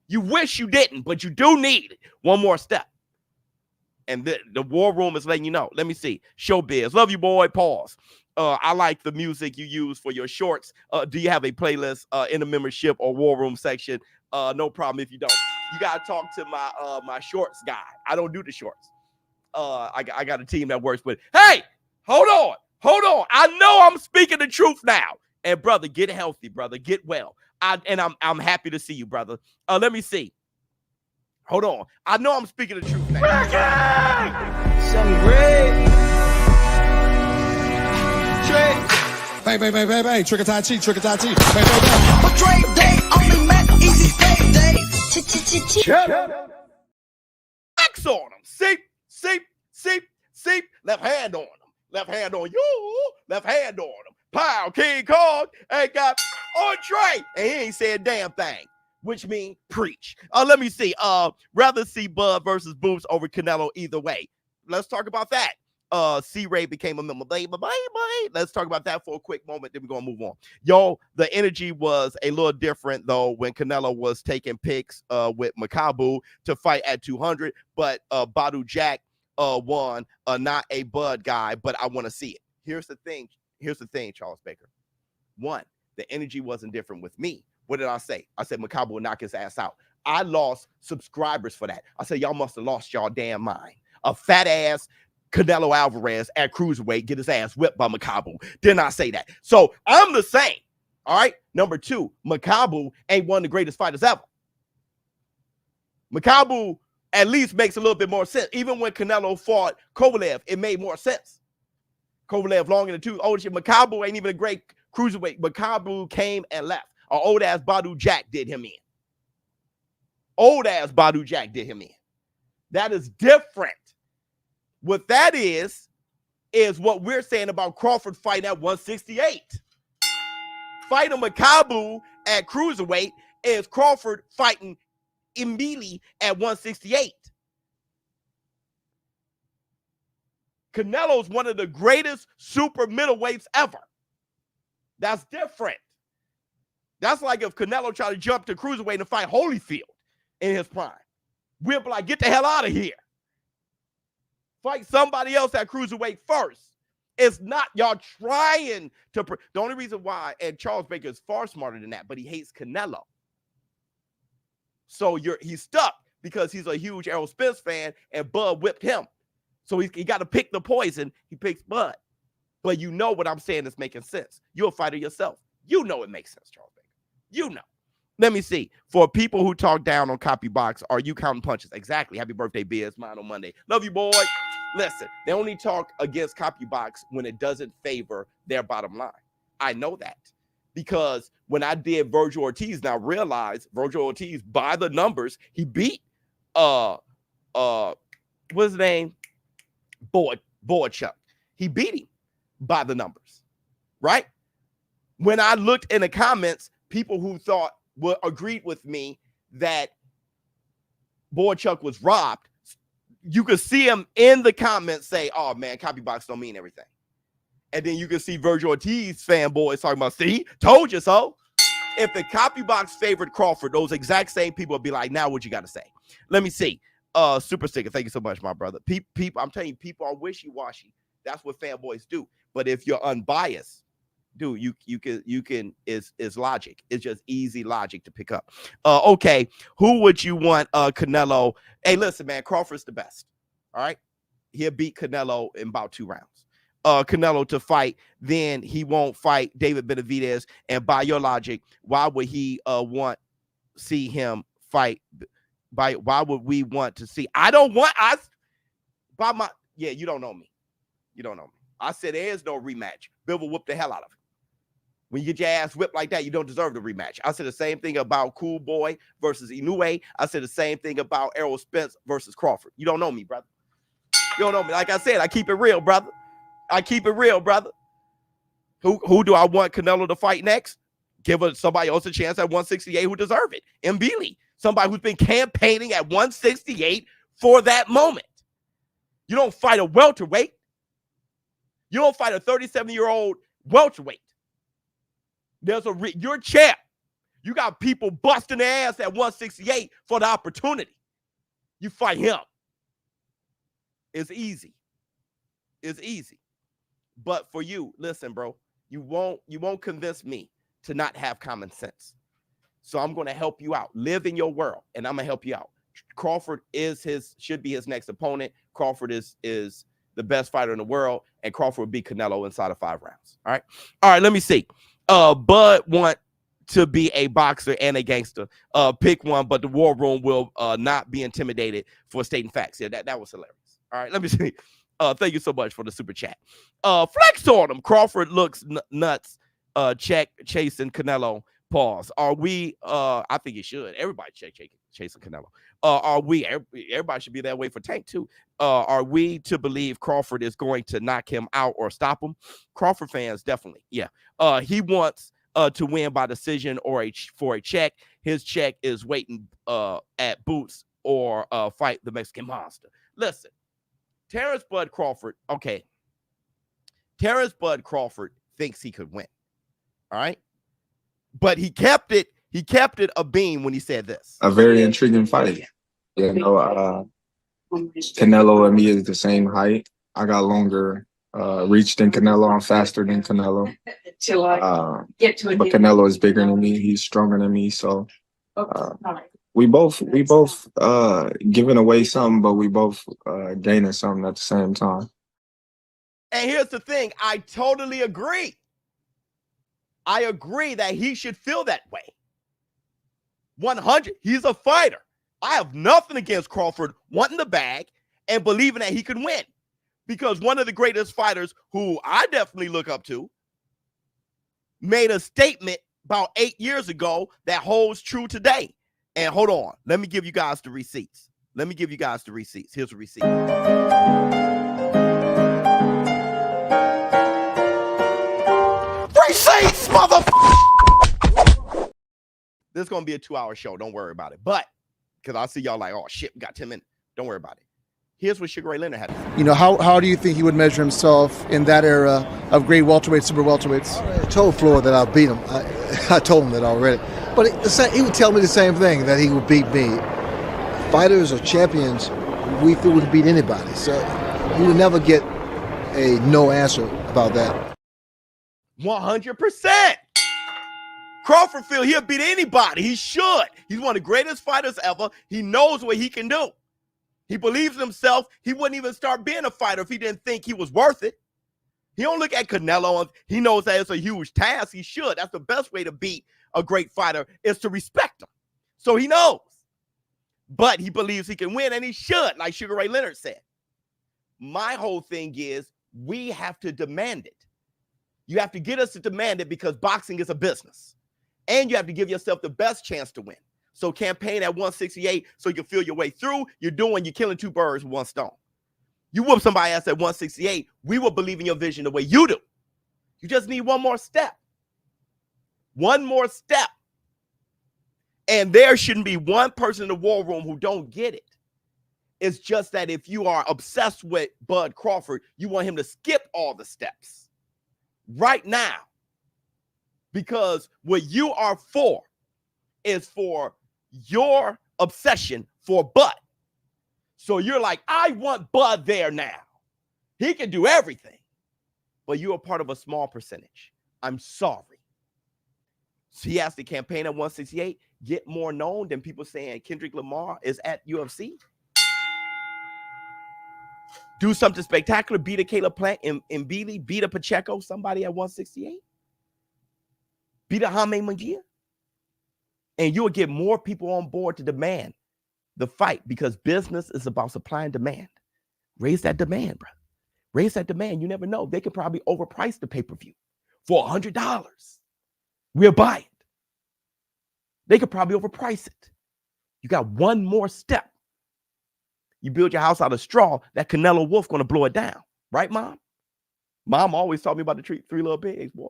You wish you didn't, but you do need one more step. And the war room is letting you know. Let me see. ShowBizz. Love you, boy. Pause. I like the music you use for your shorts. Do you have a playlist in the membership or war room section? No problem if you don't. You got to talk to my shorts guy. I don't do the shorts. I got a team that works with. Hey, hold on. I know I'm speaking the truth now. And brother, get healthy, brother. Get well. I'm happy to see you, brother. Let me see. Hold on. I know I'm speaking the truth now. Something great. Bang, trick or tie cheek, trick or tie cheek. Bang. But Drake Day only meant easy stay day. X on him. Seep. Left hand on him. Left hand on you. Left hand on him. Pow, King Kong ain't got on Trey. And he ain't said a damn thing. Which means preach. Let me see. Rather see Bud versus Boots over Canelo either way. Let's talk about that. C-Ray became a member. Let's talk about that for a quick moment, then we're gonna move on. Yo, the energy was a little different though when Canelo was taking picks with Makabu to fight at 200, but Badu Jack won. Not a Bud guy, but I want to see it. Here's the thing, Charles Baker. One, the energy wasn't different with me. What did I say? I said Makabu will knock his ass out. I lost subscribers for that. I said y'all must have lost y'all damn mind. A fat ass Canelo Alvarez at cruiserweight get his ass whipped by Makabu. Didn't I say that? So I'm the same. All right. Number two, Makabu ain't one of the greatest fighters ever. Makabu at least makes a little bit more sense. Even when Canelo fought Kovalev, it made more sense. Kovalev long in the tooth. Oh shit, Makabu ain't even a great cruiserweight. Makabu came and left. Our old ass Badu Jack did him in. Old ass Badu Jack did him in. That is different. What that is what we're saying about Crawford fighting at 168. Fighting Makabu at cruiserweight is Crawford fighting Mbili at 168. Canelo's one of the greatest super middleweights ever. That's different. That's like if Canelo tried to jump to cruiserweight and fight Holyfield in his prime. We'll be like, get the hell out of here. Fight somebody else at cruiserweight first. It's not y'all trying to. The only reason why, and Charles Baker is far smarter than that, but he hates Canelo. So he's stuck because he's a huge Errol Spence fan and Bud whipped him. So he got to pick the poison. He picks Bud. But you know what I'm saying is making sense. You're a fighter yourself. You know it makes sense, Charles Baker. You know. Let me see. For people who talk down on Copybox, are you counting punches? Exactly. Happy birthday, Biz. Mine on Monday. Love you, boy. Listen, they only talk against Copybox when it doesn't favor their bottom line. I know that because when I did Virgil Ortiz, now realize Virgil Ortiz, by the numbers, he beat what's his name? Chuck. He beat him by the numbers, right? When I looked in the comments, people who thought agreed with me that Chuck was robbed, you could see him in the comments say, oh man, Copybox don't mean everything. And then you can see Virgil Ortiz fanboys talking about, see, told you so. If the Copybox favored Crawford, those exact same people would be like, now what you got to say? Let me see. Super sticker, thank you so much, my brother. People, I'm telling you, people are wishy-washy. That's what fanboys do. But if you're unbiased, dude, you can is logic. It's just easy logic to pick up. Okay, who would you want Canelo? Hey, listen, man, Crawford's the best. All right, he'll beat Canelo in about 2 rounds. Canelo to fight, then he won't fight David Benavidez. And by your logic, why would he want see him fight? Why would we want to see? I don't want us. By my you don't know me. You don't know me. I said there is no rematch. Bill will whoop the hell out of him. When you get your ass whipped like that, you don't deserve the rematch. I said the same thing about Cool Boy versus Inoue. I said the same thing about Errol Spence versus Crawford. You don't know me, brother. You don't know me. Like I said, I keep it real, brother. I keep it real, brother. Who do I want Canelo to fight next? Give somebody else a chance at 168 who deserve it. Mbili, somebody who's been campaigning at 168 for that moment. You don't fight a welterweight. You don't fight a 37-year-old welterweight. You're champ. You got people busting their ass at 168 for the opportunity. You fight him. It's easy. It's easy. But for you, listen, bro, you won't convince me to not have common sense. So I'm going to help you out. Live in your world, and I'm going to help you out. Crawford should be his next opponent. Crawford is the best fighter in the world, and Crawford would beat Canelo inside of 5 rounds. All right, let me see. Bud want to be a boxer and a gangster. Pick one, but the war room will not be intimidated for stating facts. Yeah, that was hilarious. All right, let me see. Thank you so much for the super chat. Flex on him. Crawford looks nuts. Check chasing Canelo. Pause. Are we? I think he should. Everybody chasing Canelo. Are we? Everybody should be that way for Tank too. Are we to believe Crawford is going to knock him out or stop him? Crawford fans definitely. Yeah. He wants to win by decision or for a check. His check is waiting at Boots or fight the Mexican Monster. Listen, Terrence Bud Crawford, okay. Terrence Bud Crawford thinks he could win. All right. But he kept it a beam when he said this. A very intriguing fight. You know, Canelo and me is the same height. I got longer reach than Canelo. I'm faster than Canelo. But Canelo is bigger than me. He's stronger than me. So we both giving away something, but we both gaining something at the same time. And here's the thing. I totally agree. I agree that he should feel that way. 100. He's a fighter. I have nothing against Crawford wanting the bag and believing that he can win. Because one of the greatest fighters who I definitely look up to made a statement about 8 years ago that holds true today. And hold on. Let me give you guys the receipts. Here's a receipt. Receipts, motherfucker! This is going to be a 2-hour show. Don't worry about it. But, because I see y'all like, oh, shit, we got 10 minutes. Don't worry about it. Here's what Sugar Ray Leonard had to say. You know, how do you think he would measure himself in that era of great welterweights, super welterweights? I told Floyd that I'll beat him. I told him that already. But he would tell me the same thing, that he would beat me. Fighters or champions, we feel we can beat anybody. So you would never get a no answer about that. 100%. Crawford feel he'll beat anybody. He should. He's one of the greatest fighters ever. He knows what he can do. He believes in himself. He wouldn't even start being a fighter if he didn't think he was worth it. He don't look at Canelo. He knows that it's a huge task. He should. That's the best way to beat a great fighter is to respect him. So he knows. But he believes he can win, and he should, like Sugar Ray Leonard said. My whole thing is we have to demand it. You have to get us to demand it because boxing is a business. And you have to give yourself the best chance to win. So campaign at 168 so you can feel your way through. You're killing two birds with one stone. You whoop somebody else at 168, we will believe in your vision the way you do. You just need one more step. One more step. And there shouldn't be one person in the war room who don't get it. It's just that if you are obsessed with Bud Crawford, you want him to skip all the steps right now. Because what you are for is for your obsession for Bud. So you're like, I want Bud there now. He can do everything. But you are part of a small percentage. I'm sorry. So he has to campaign at 168, get more known than people saying Kendrick Lamar is at UFC. Do something spectacular, beat a Caleb Plant in Beasley, beat a Pacheco, somebody at 168. Beat a Jaime Munguia. And you'll get more people on board to demand the fight because business is about supply and demand. Raise that demand, brother. Raise that demand. You never know. They could probably overprice the pay-per-view for $100. We'll buy it. They could probably overprice it. You got one more step. You build your house out of straw, that Canelo Wolf going to blow it down. Right, Mom? Mom always taught me about the three little pigs, boy.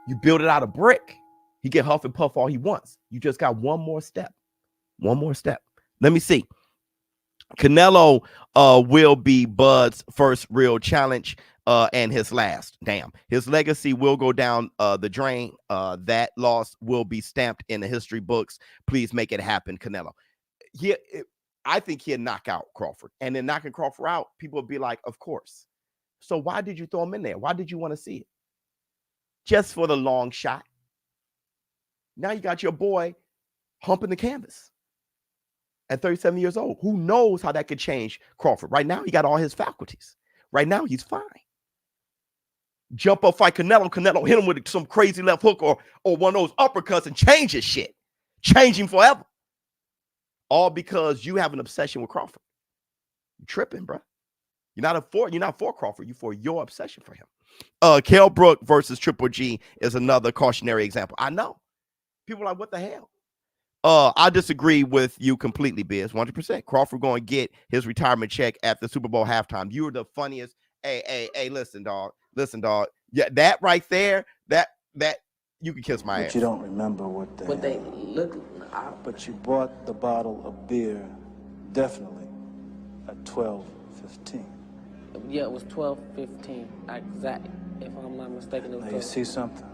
You build it out of brick. He can huff and puff all he wants. You just got one more step. One more step. Let me see. Canelo will be Bud's first real challenge and his last. Damn. His legacy will go down the drain. That loss will be stamped in the history books. Please make it happen, Canelo. I think he'll knock out Crawford. And then knocking Crawford out, people will be like, of course. So why did you throw him in there? Why did you want to see it? Just for the long shot. Now you got your boy humping the canvas at 37 years old. Who knows how that could change Crawford? Right now, he got all his faculties. Right now, he's fine. Jump up, fight Canelo. Canelo hit him with some crazy left hook or one of those uppercuts and change his shit. Change him forever. All because you have an obsession with Crawford. You're tripping, bro. You're not for Crawford. You're for your obsession for him. Kell Brook versus Triple G is another cautionary example. I know. People are like, what the hell? I disagree with you completely, Biz. 100%. Crawford going to get his retirement check at the Super Bowl halftime. You are the funniest. Hey, listen, dog. Listen, dog. Yeah, that right there, that you can kiss my ass. But you don't remember what they look. But you bought the bottle of beer definitely at 12:15. Yeah, it was 12:15. Exactly. If I'm not mistaken, it was Now 12. you see something?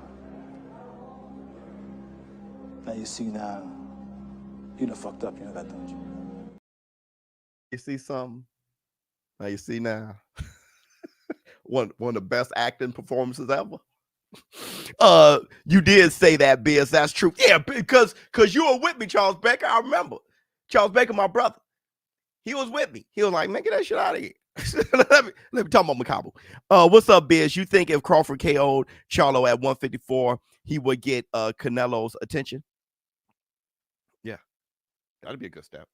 Now you see now. You done fucked up, you know that, don't you? You see something? Now you see now. one of the best acting performances ever. You did say that, Biz. That's true. Yeah, because you were with me, Charles Baker. I remember. Charles Baker, my brother. He was with me. He was like, man, get that shit out of here. let me talk about Macabre. What's up, Biz? You think if Crawford KO'd Charlo at 154, he would get Canelo's attention? Yeah, that'd be a good step.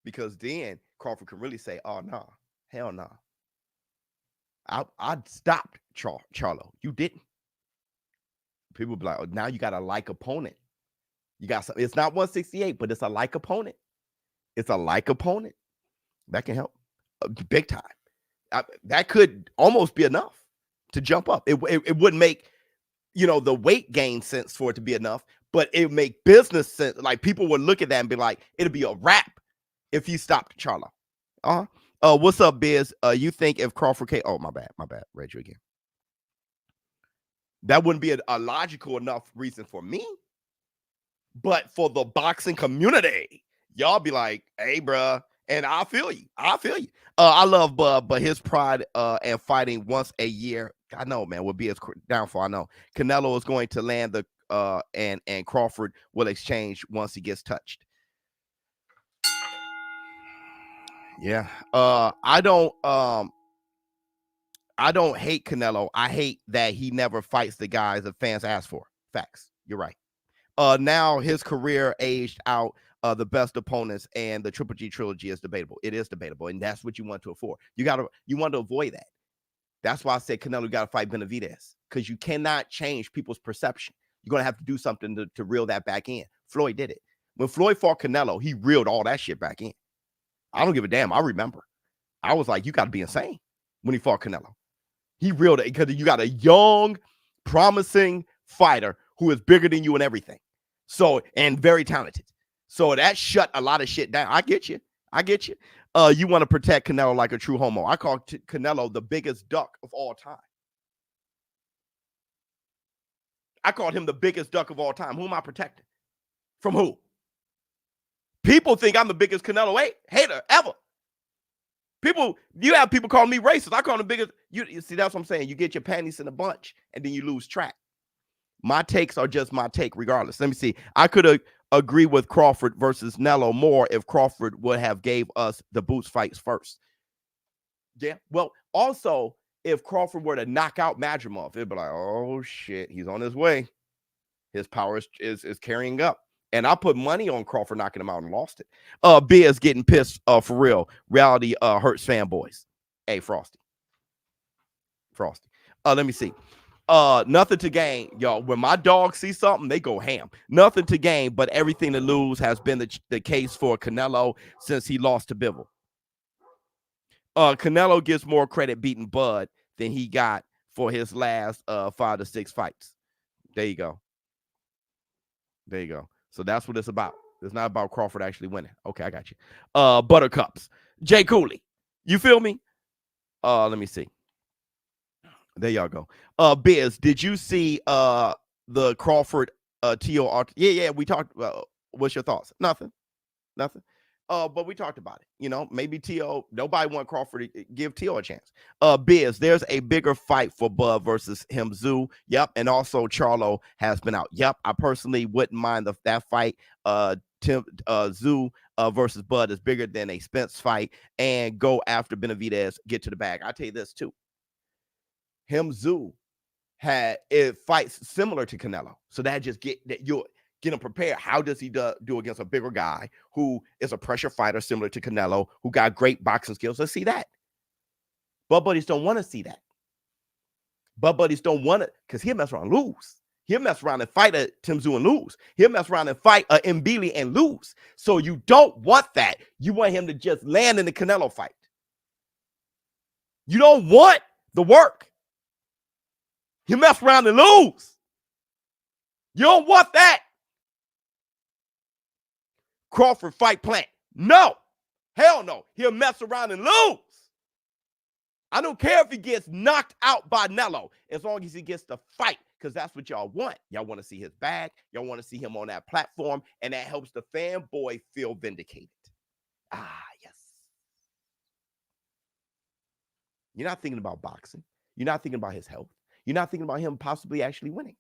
Because then Crawford can really say, oh, nah, hell nah. I stopped Charlo. You didn't. People be like, oh, now you got a like opponent. You got some, it's not 168, but it's a like opponent. It's a like opponent. That can help big time. That could almost be enough to jump up. It wouldn't make, the weight gain sense for it to be enough, but it would make business sense. Like people would look at that and be like, it'll be a wrap if he stopped Charlo. What's up, Biz? You think if Crawford oh, my bad. Read you again. That wouldn't be a logical enough reason for me, but for the boxing community, y'all be like, hey, bruh, and I feel you. I love Bub, but his pride and fighting once a year, I know, man, will be his downfall. I know. Canelo is going to land the and Crawford will exchange once he gets touched. Yeah. I don't hate Canelo. I hate that he never fights the guys that fans ask for. Facts. You're right. Now his career aged out. The best opponents and the Triple G trilogy is debatable. It is debatable, and that's what you want to afford. You want to avoid that. That's why I said Canelo got to fight Benavidez, because you cannot change people's perception. You're gonna have to do something to reel that back in. Floyd did it. When Floyd fought Canelo, he reeled all that shit back in. I don't give a damn. I remember. I was like, you got to be insane when he fought Canelo. He reeled it because you got a young, promising fighter who is bigger than you and everything. So, and very talented. So that shut a lot of shit down. I get you. You want to protect Canelo like a true homo. I call Canelo the biggest duck of all time. I called him the biggest duck of all time. Who am I protecting? From who? People think I'm the biggest Canelo hater ever. You have people calling me racist. I call him the biggest. You see, that's what I'm saying. You get your panties in a bunch and then you lose track. My takes are just my take regardless. Let me see. I could agree with Crawford versus Nello more if Crawford would have gave us the boots fights first. Yeah. Well, also, if Crawford were to knock out Madrimov, it'd be like, oh shit, he's on his way. His power is carrying up. And I put money on Crawford knocking him out and lost it. Biz getting pissed for real. Reality hurts fanboys. Hey, Frosty. Let me see. Nothing to gain, y'all. When my dogs see something, they go ham. Nothing to gain, but everything to lose has been the case for Canelo since he lost to Bivol. Canelo gets more credit beating Bud than he got for his last 5 to 6 fights. There you go. So that's what it's about. It's not about Crawford actually winning. Okay, I got you. Buttercups. Jay Cooley. You feel me? Let me see. There y'all go. Biz, did you see the Crawford T.O.R.? Yeah, we talked about. What's your thoughts? Nothing. But we talked about it. Maybe T.O. Nobody want Crawford to give T.O. a chance. Biz, there's a bigger fight for Bud versus him, Zoo. Yep, and also Charlo has been out. Yep, I personally wouldn't mind that fight. Zoo versus Bud is bigger than a Spence fight, and go after Benavidez, get to the bag. I'll tell you this too. Zoo fights similar to Canelo, so that just get him prepared. How does he do against a bigger guy who is a pressure fighter similar to Canelo, who got great boxing skills? Let's see that. But buddies don't want to see that. But buddies don't want it because he'll mess around and lose. He'll mess around and fight a Tim Zoo and lose. He'll mess around and fight a Mbili and lose. So you don't want that. You want him to just land in the Canelo fight. You don't want the work. You mess around and lose. You don't want that. Crawford fight plan. No. Hell no. He'll mess around and lose. I don't care if he gets knocked out by Canelo, as long as he gets to fight, because that's what y'all want. Y'all want to see his bag. Y'all want to see him on that platform, and that helps the fanboy feel vindicated. Ah, yes. You're not thinking about boxing. You're not thinking about his health. You're not thinking about him possibly actually winning.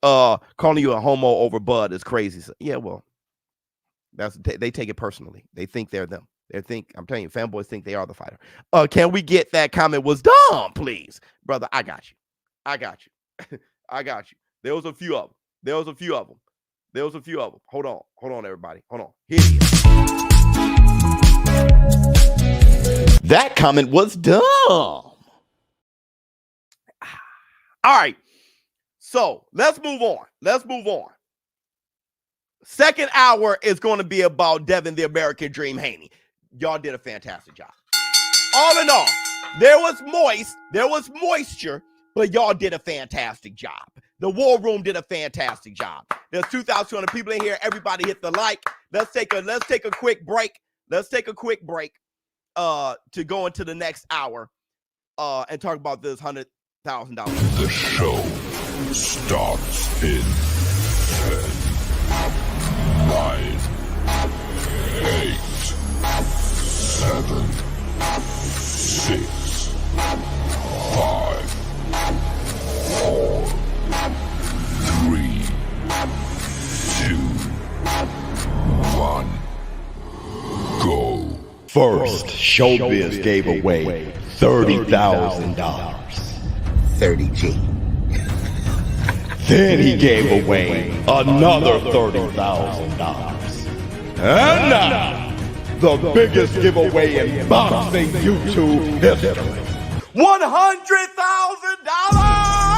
Calling you a homo over Bud is crazy. So, yeah, well, they take it personally. They think they're them. I'm telling you, fanboys think they are the fighter. Can we get that comment was dumb, please? Brother, I got you. I got you. I got you. There was a few of them. Hold on, everybody. Hold on. Here it is. That comment was dumb. All right. So let's move on. Second hour is going to be about Devin, the American Dream Haney. Y'all did a fantastic job. All in all, there was moisture, but y'all did a fantastic job. The War Room did a fantastic job. There's 2,200 people in here. Everybody hit the like. Let's take a quick break. To go into the next hour and talk about this $100,000. The show starts in 10, 9, 8, 7, 6, 5, 4, 3, 2, 1, go. First, ShowBizz gave away $30,000. 30G. Then he gave away another $30,000. And now, the biggest giveaway in boxing YouTube history. $100,000!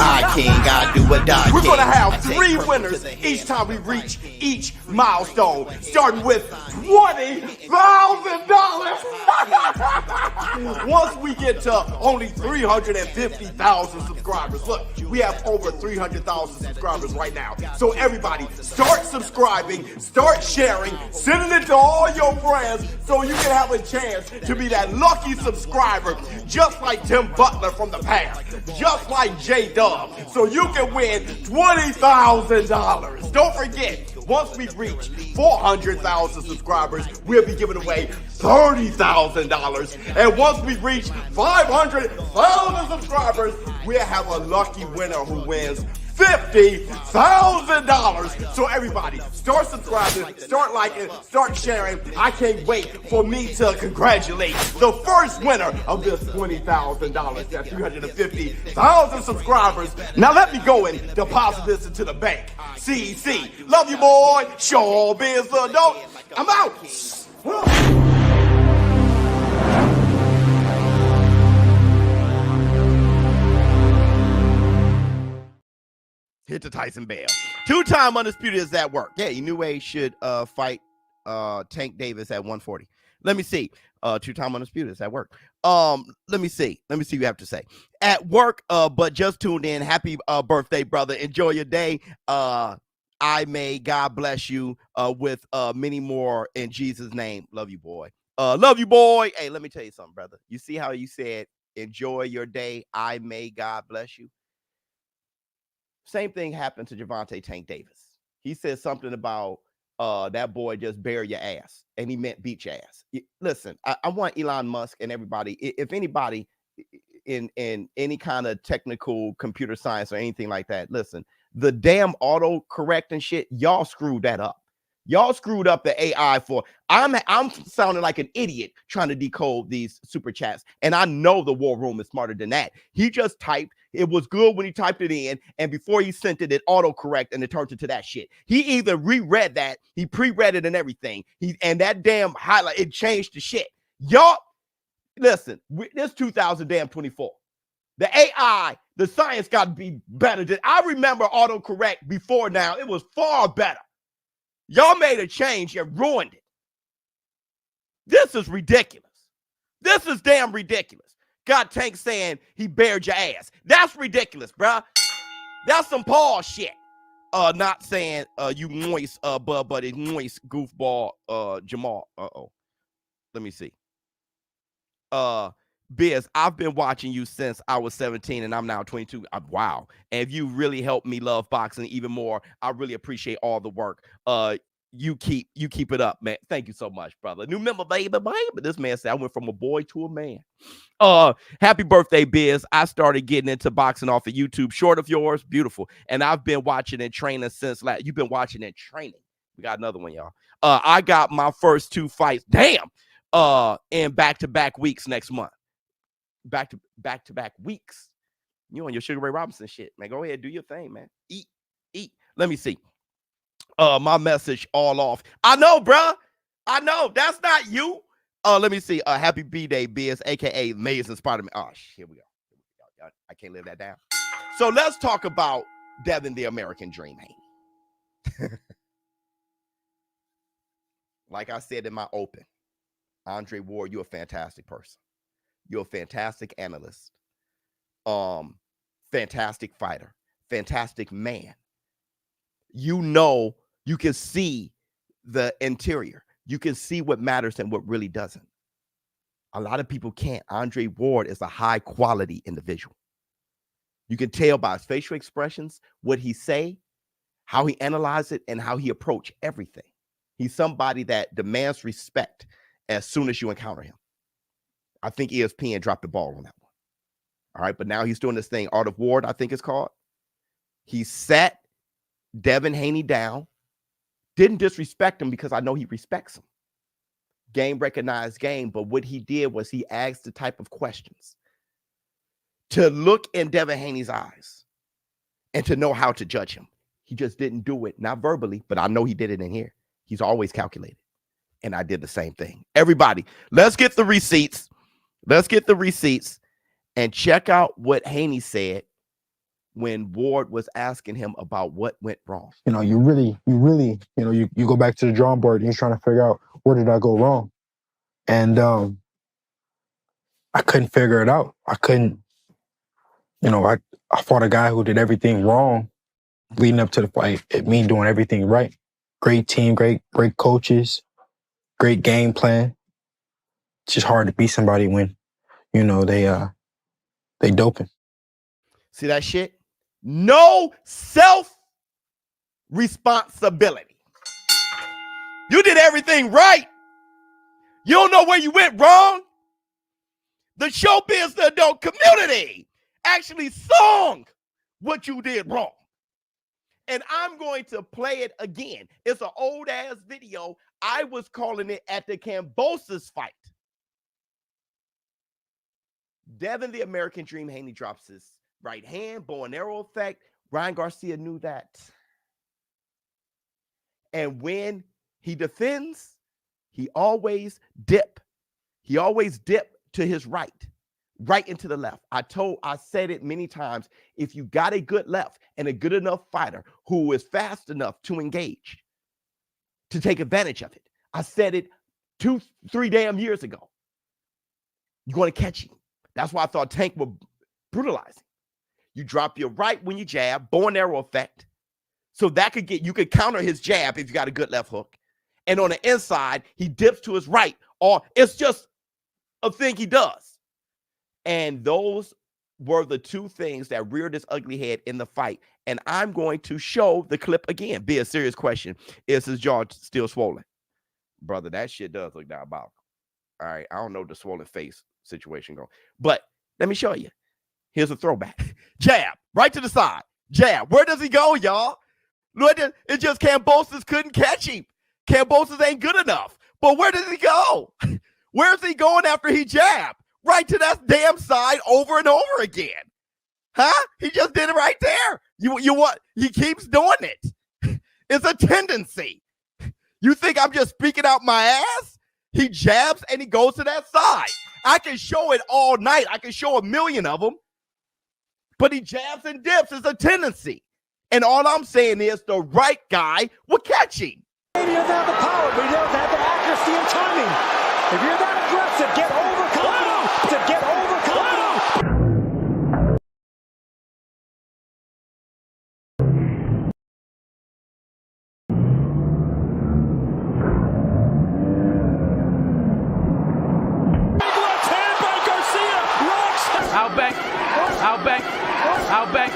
I can't gotta do what I We're can. gonna have 3 winners each time we reach each milestone, starting with $20,000. Once we get to only 350,000 subscribers. Look, we have over 300,000 subscribers right now. So everybody, start subscribing, start sharing, sending it to all your friends so you can have a chance to be that lucky subscriber, just like Tim Butler from the past, just like J Dub. So you can win $20,000. Don't forget, once we reach 400,000 subscribers, we'll be giving away $30,000. And once we reach 500,000 subscribers, we'll have a lucky winner who wins $50,000. So everybody, start subscribing, start liking, start sharing. I can't wait for me to congratulate the first winner of this $20,000. That's 350,000 subscribers. Now let me go and deposit this into the bank. CC, love you, boy. ShowBizz, the adult. I'm out. Hit the Tyson bell. 2-time undisputed is at work. Yeah, Inoue should fight Tank Davis at 140. Let me see. 2-time undisputed is at work. Let me see what you have to say. At work, but just tuned in. Happy birthday, brother. Enjoy your day. I may God bless you with many more in Jesus' name. Love you, boy. Love you, boy. Hey, let me tell you something, brother. You see how you said enjoy your day. I may God bless you. Same thing happened to Gervonta Tank Davis. He said something about that boy just bury your ass, and he meant beat your ass. Listen, I want Elon Musk and everybody, if anybody in any kind of technical computer science or anything like that, listen, the damn autocorrect and shit, y'all screwed that up. Y'all screwed up the AI for, I'm sounding like an idiot trying to decode these super chats. And I know the War Room is smarter than that. He just typed, it was good when he typed it in, and before he sent it, it autocorrect and it turned into that shit. He either reread that, he pre-read it and everything. And that damn highlight, it changed the shit. Y'all, listen, this 2024. The AI, the science got to be better. I remember autocorrect before now. It was far better. Y'all made a change and ruined it. This is ridiculous. This is damn ridiculous. Got Tank saying he bared your ass. That's ridiculous, bruh. That's some Paul shit. Not saying you moist, but it's moist goofball, Jamal. Let me see. Biz, I've been watching you since I was 17 and I'm now 22. Wow. And you really helped me love boxing even more. I really appreciate all the work. You keep it up, man. Thank you so much, brother. New member, baby. This man said I went from a boy to a man. Happy birthday, Biz. I started getting into boxing off of YouTube. Short of yours, beautiful. And I've been watching and training since you've been watching and training. We got another one, y'all. I got my first 2 fights. Damn. In back-to-back weeks next month. Back-to-back weeks. You on your Sugar Ray Robinson shit, man. Go ahead, do your thing, man. Eat. Let me see. My message all off. I know, bruh. I know. That's not you. Let me see. Happy B-Day, Biz, aka Amazing Spider-Man. Oh, here we go. I can't live that down. So let's talk about Devin the American Dream, Haney. Like I said in my open, Andre Ward, you're a fantastic person. You're a fantastic analyst. Fantastic fighter. Fantastic man. You know, you can see the interior. You can see what matters and what really doesn't. A lot of people can't. Andre Ward is a high quality individual. You can tell by his facial expressions, what he say, how he analyze it, and how he approach everything. He's somebody that demands respect as soon as you encounter him. I think ESPN dropped the ball on that one. All right, but now he's doing this thing, Art of Ward, I think it's called. He sat Devin Haney down, didn't disrespect him because I know he respects him. Game recognized game, but what he did was he asked the type of questions to look in Devin Haney's eyes and to know how to judge him. He just didn't do it, not verbally, but I know he did it in here. He's always calculated. And I did the same thing. Everybody, let's get the receipts. Let's get the receipts and check out what Haney said when Ward was asking him about what went wrong. You know, you really, you go back to the drawing board and you're trying to figure out where did I go wrong? And I couldn't figure it out. I couldn't, I fought a guy who did everything wrong leading up to the fight. Me doing everything right. Great team, great coaches, great game plan. It's just hard to beat somebody when, they doping. See that shit? No self-responsibility. You did everything right. You don't know where you went wrong. The ShowBizz, the adult community, actually sung what you did wrong. And I'm going to play it again. It's an old-ass video. I was calling it at the Kambosos fight. Devin the American Dream, Haney drops his right hand, bow and arrow effect. Ryan Garcia knew that. And when he defends, he always dip. He always dip to his right into the left. I said it many times. If you got a good left and a good enough fighter who is fast enough to engage, to take advantage of it. I said it 2-3 damn years ago. You're going to catch him. That's why I thought Tank would brutalize him. You drop your right when you jab, bow and arrow effect. So that you could counter his jab if you got a good left hook. And on the inside, he dips to his right. Or it's just a thing he does. And those were the two things that reared his ugly head in the fight. And I'm going to show the clip again. Be a serious question. Is his jaw still swollen? Brother, that shit does look diabolical. All right. I don't know the swollen face situation going. But let me show you. Here's a throwback. Jab. Right to the side. Jab. Where does he go, y'all? Look, it's just Kambosos couldn't catch him. Kambosos ain't good enough. But where does he go? Where's he going after he jabbed? Right to that damn side over and over again. Huh? He just did it right there. You what? He keeps doing it. It's a tendency. You think I'm just speaking out my ass? He jabs and he goes to that side. I can show it all night. I can show 1,000,000 of them. But he jabs and dips. It's a tendency. And all I'm saying is the right guy will catch him. He doesn't have the power, but he does have the accuracy and timing. If you're that aggressive, get overconfident. To get overconfident. Outback.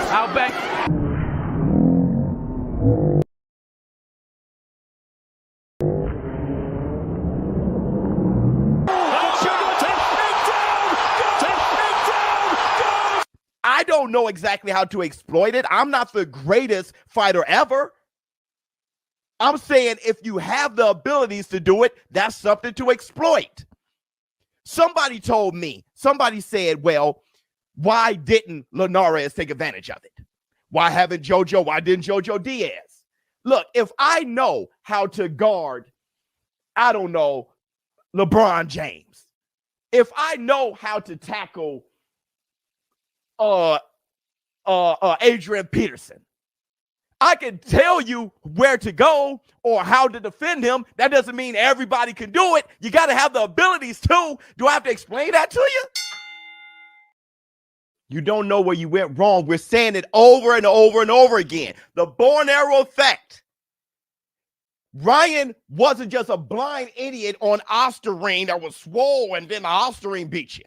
Outback. I don't know exactly how to exploit it. I'm not the greatest fighter ever. I'm saying if you have the abilities to do it, that's something to exploit. Somebody told me, somebody said, well, why didn't Linares take advantage of it? Why didn't Jojo Diaz? Look, if I know how to guard, I don't know, LeBron James, if I know how to tackle Adrian Peterson, I can tell you where to go or how to defend him. That doesn't mean everybody can do it. You got to have the abilities too. Do I have to explain that to you? You don't know where you went wrong. We're saying it over and over and over again. The bow and arrow effect. Ryan wasn't just a blind idiot on Osterring that was swole and then the Osterring beat you.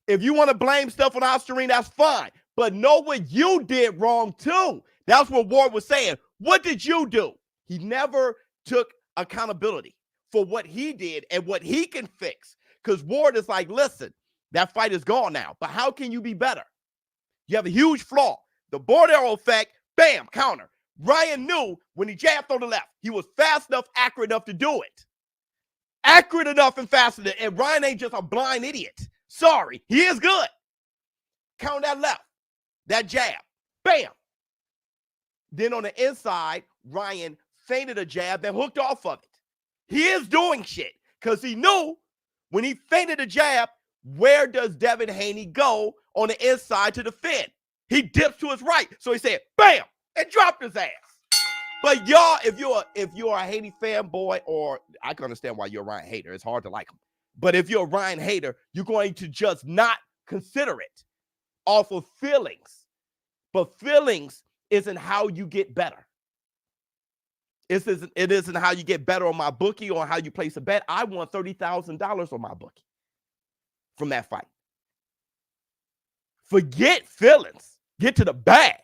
If you want to blame stuff on Osterring, that's fine. But know what you did wrong too. That's what Ward was saying. What did you do? He never took accountability for what he did and what he can fix. Because Ward is like, listen, that fight is gone now. But how can you be better? You have a huge flaw. The bow and arrow effect, bam, counter. Ryan knew when he jabbed on the left, he was fast enough, accurate enough to do it. Accurate enough and fast enough. And Ryan ain't just a blind idiot. Sorry, he is good. Count that left. That jab, bam. Then on the inside, Ryan feinted a jab and hooked off of it. He is doing shit because he knew when he feinted a jab, where does Devin Haney go on the inside to defend? He dips to his right. So he said, bam, and dropped his ass. But y'all, if you're a Haney fanboy, or I can understand why you're a Ryan hater. It's hard to like him. But if you're a Ryan hater, you're going to just not consider it off of feelings. But feelings isn't how you get better. It isn't how you get better on my bookie or how you place a bet. I won $30,000 on my bookie from that fight. Forget feelings. Get to the bag.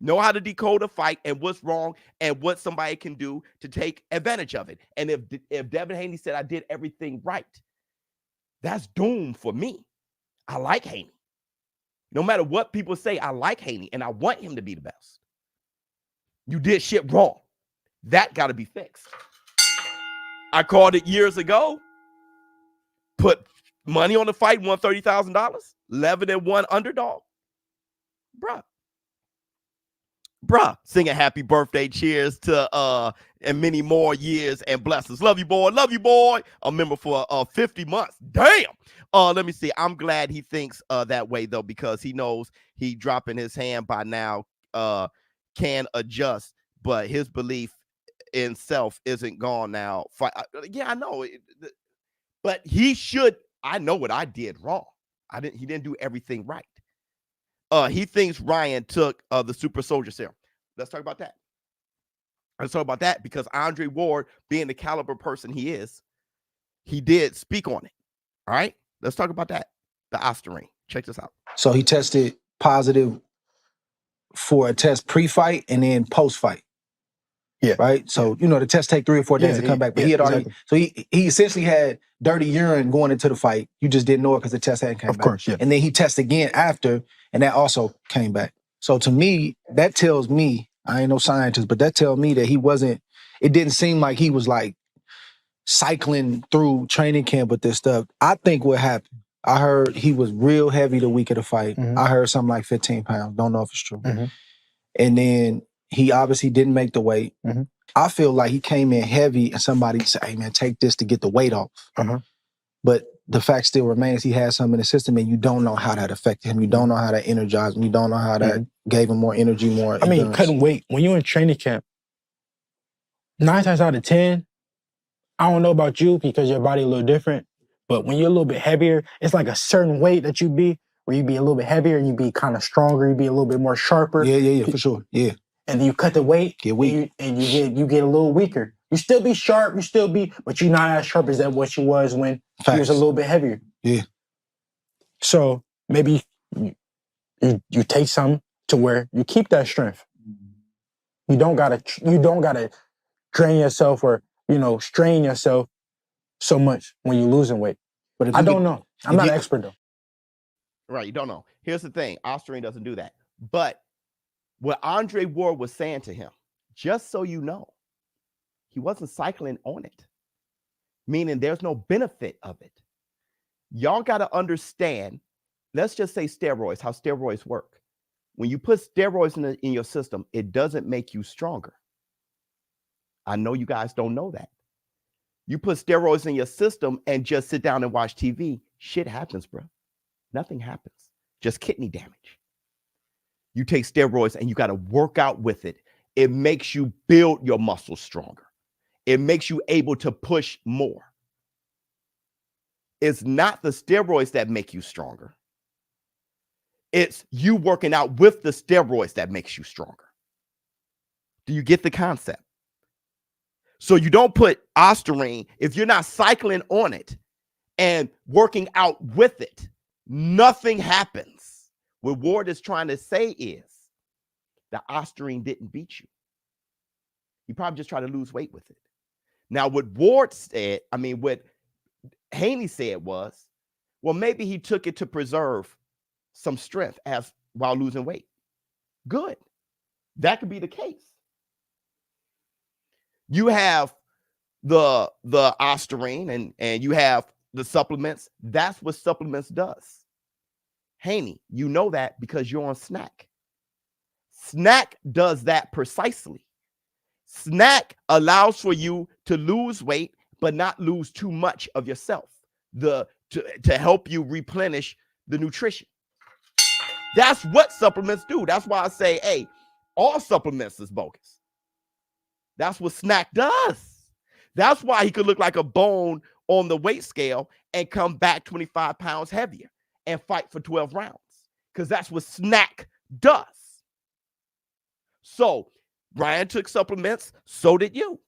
Know how to decode a fight and what's wrong and what somebody can do to take advantage of it. And if Devin Haney said I did everything right, that's doomed for me. I like Haney. No matter what people say, I like Haney, and I want him to be the best. You did shit wrong. That got to be fixed. I called it years ago. Put money on the fight, won $30,000. 11-1 underdog. Bruh, sing a happy birthday. Cheers to and many more years and blessings. Love you, boy. Love you, boy. A member for 50 months. Damn. Let me see. I'm glad he thinks that way, though, because he knows he dropping his hand by now can adjust, but his belief in self isn't gone now. Yeah, I know. But he should. I know what I did wrong. He didn't do everything right. He thinks Ryan took the super soldier serum. Let's talk about that. Let's talk about that because Andre Ward, being the caliber person he is, he did speak on it. All right, let's talk about that. The Osterring. Check this out. So he tested positive for a test pre-fight and then post-fight. Yeah. Right? So, you know, the test take 3 or 4 days to come back. But he had already, so he essentially had dirty urine going into the fight. You just didn't know it because the test hadn't came back. Of course, yeah. And then he tested again after, and that also came back. So to me, that tells me, I ain't no scientist, but that tells me that he wasn't, it didn't seem like he was like cycling through training camp with this stuff. I think what happened, I heard he was real heavy the week of the fight. Mm-hmm. I heard something like 15 pounds. Don't know if it's true. Mm-hmm. And then he obviously didn't make the weight. Mm-hmm. I feel like he came in heavy and somebody said, hey man, take this to get the weight off. Uh-huh. But the fact still remains he had something in the system and you don't know how that affected him. You don't know how that energized him. You don't know how that gave him more energy, more endurance. I mean, cutting weight. When you're in training camp, 9 times out of 10, I don't know about you because your body a little different, but when you're a little bit heavier, it's like a certain weight that you be, where you be a little bit heavier and you be kind of stronger, you be a little bit more sharper. Yeah, for sure. Yeah. And then you cut the weight, get weak, and you get a little weaker. You still be sharp, but you're not as sharp as that what you was when you was a little bit heavier. Yeah. So maybe you take something to where you keep that strength. You don't gotta drain yourself or strain yourself so much when you're losing weight. But I don't know. I'm not an expert though. Right, you don't know. Here's the thing: Osterine doesn't do that. But what Andre Ward was saying to him, just so you know, he wasn't cycling on it, meaning there's no benefit of it. Y'all got to understand. Let's just say steroids, how steroids work. When you put steroids in your system, it doesn't make you stronger. I know you guys don't know that. You put steroids in your system and just sit down and watch TV, shit happens, bro. Nothing happens. Just kidney damage. You take steroids and you got to work out with it. It makes you build your muscles stronger. It makes you able to push more. It's not the steroids that make you stronger. It's you working out with the steroids that makes you stronger. Do you get the concept? So you don't put Osterine if you're not cycling on it and working out with it. Nothing happens. What Ward is trying to say is that Osterine didn't beat you. He probably just tried to lose weight with it. Now, what Ward said, what Haney said was, well, maybe he took it to preserve some strength while losing weight. Good. That could be the case. You have the Osterine and you have the supplements. That's what supplements does. Haney, you know that because you're on Snack. Snack does that precisely. Snack allows for you to lose weight, but not lose too much of yourself. To help you replenish the nutrition. That's what supplements do. That's why I say, hey, all supplements is bogus. That's what Snack does. That's why he could look like a bone on the weight scale and come back 25 pounds heavier and fight for 12 rounds. Because that's what Snack does. So Brian took supplements, so did you.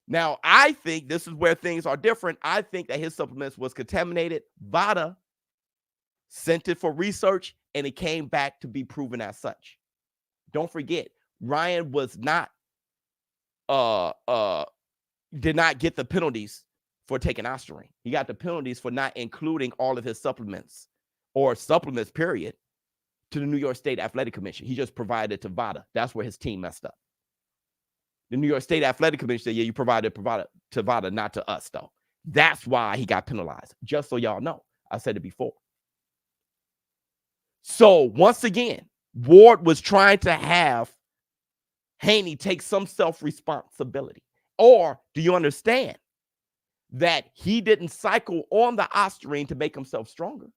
Now, I think this is where things are different. I think that his supplements was contaminated. VADA sent it for research, and it came back to be proven as such. Don't forget, Ryan was not did not get the penalties for taking Osterine. He got the penalties for not including all of his supplements or supplements, period, to the New York State Athletic Commission. He just provided it to VADA. That's where his team messed up. The New York State Athletic Commission said, yeah, you provided to VADA, not to us, though. That's why he got penalized. Just so y'all know. I said it before. So, once again, Ward was trying to have Haney take some self-responsibility. Or do you understand that he didn't cycle on the Osterine to make himself stronger?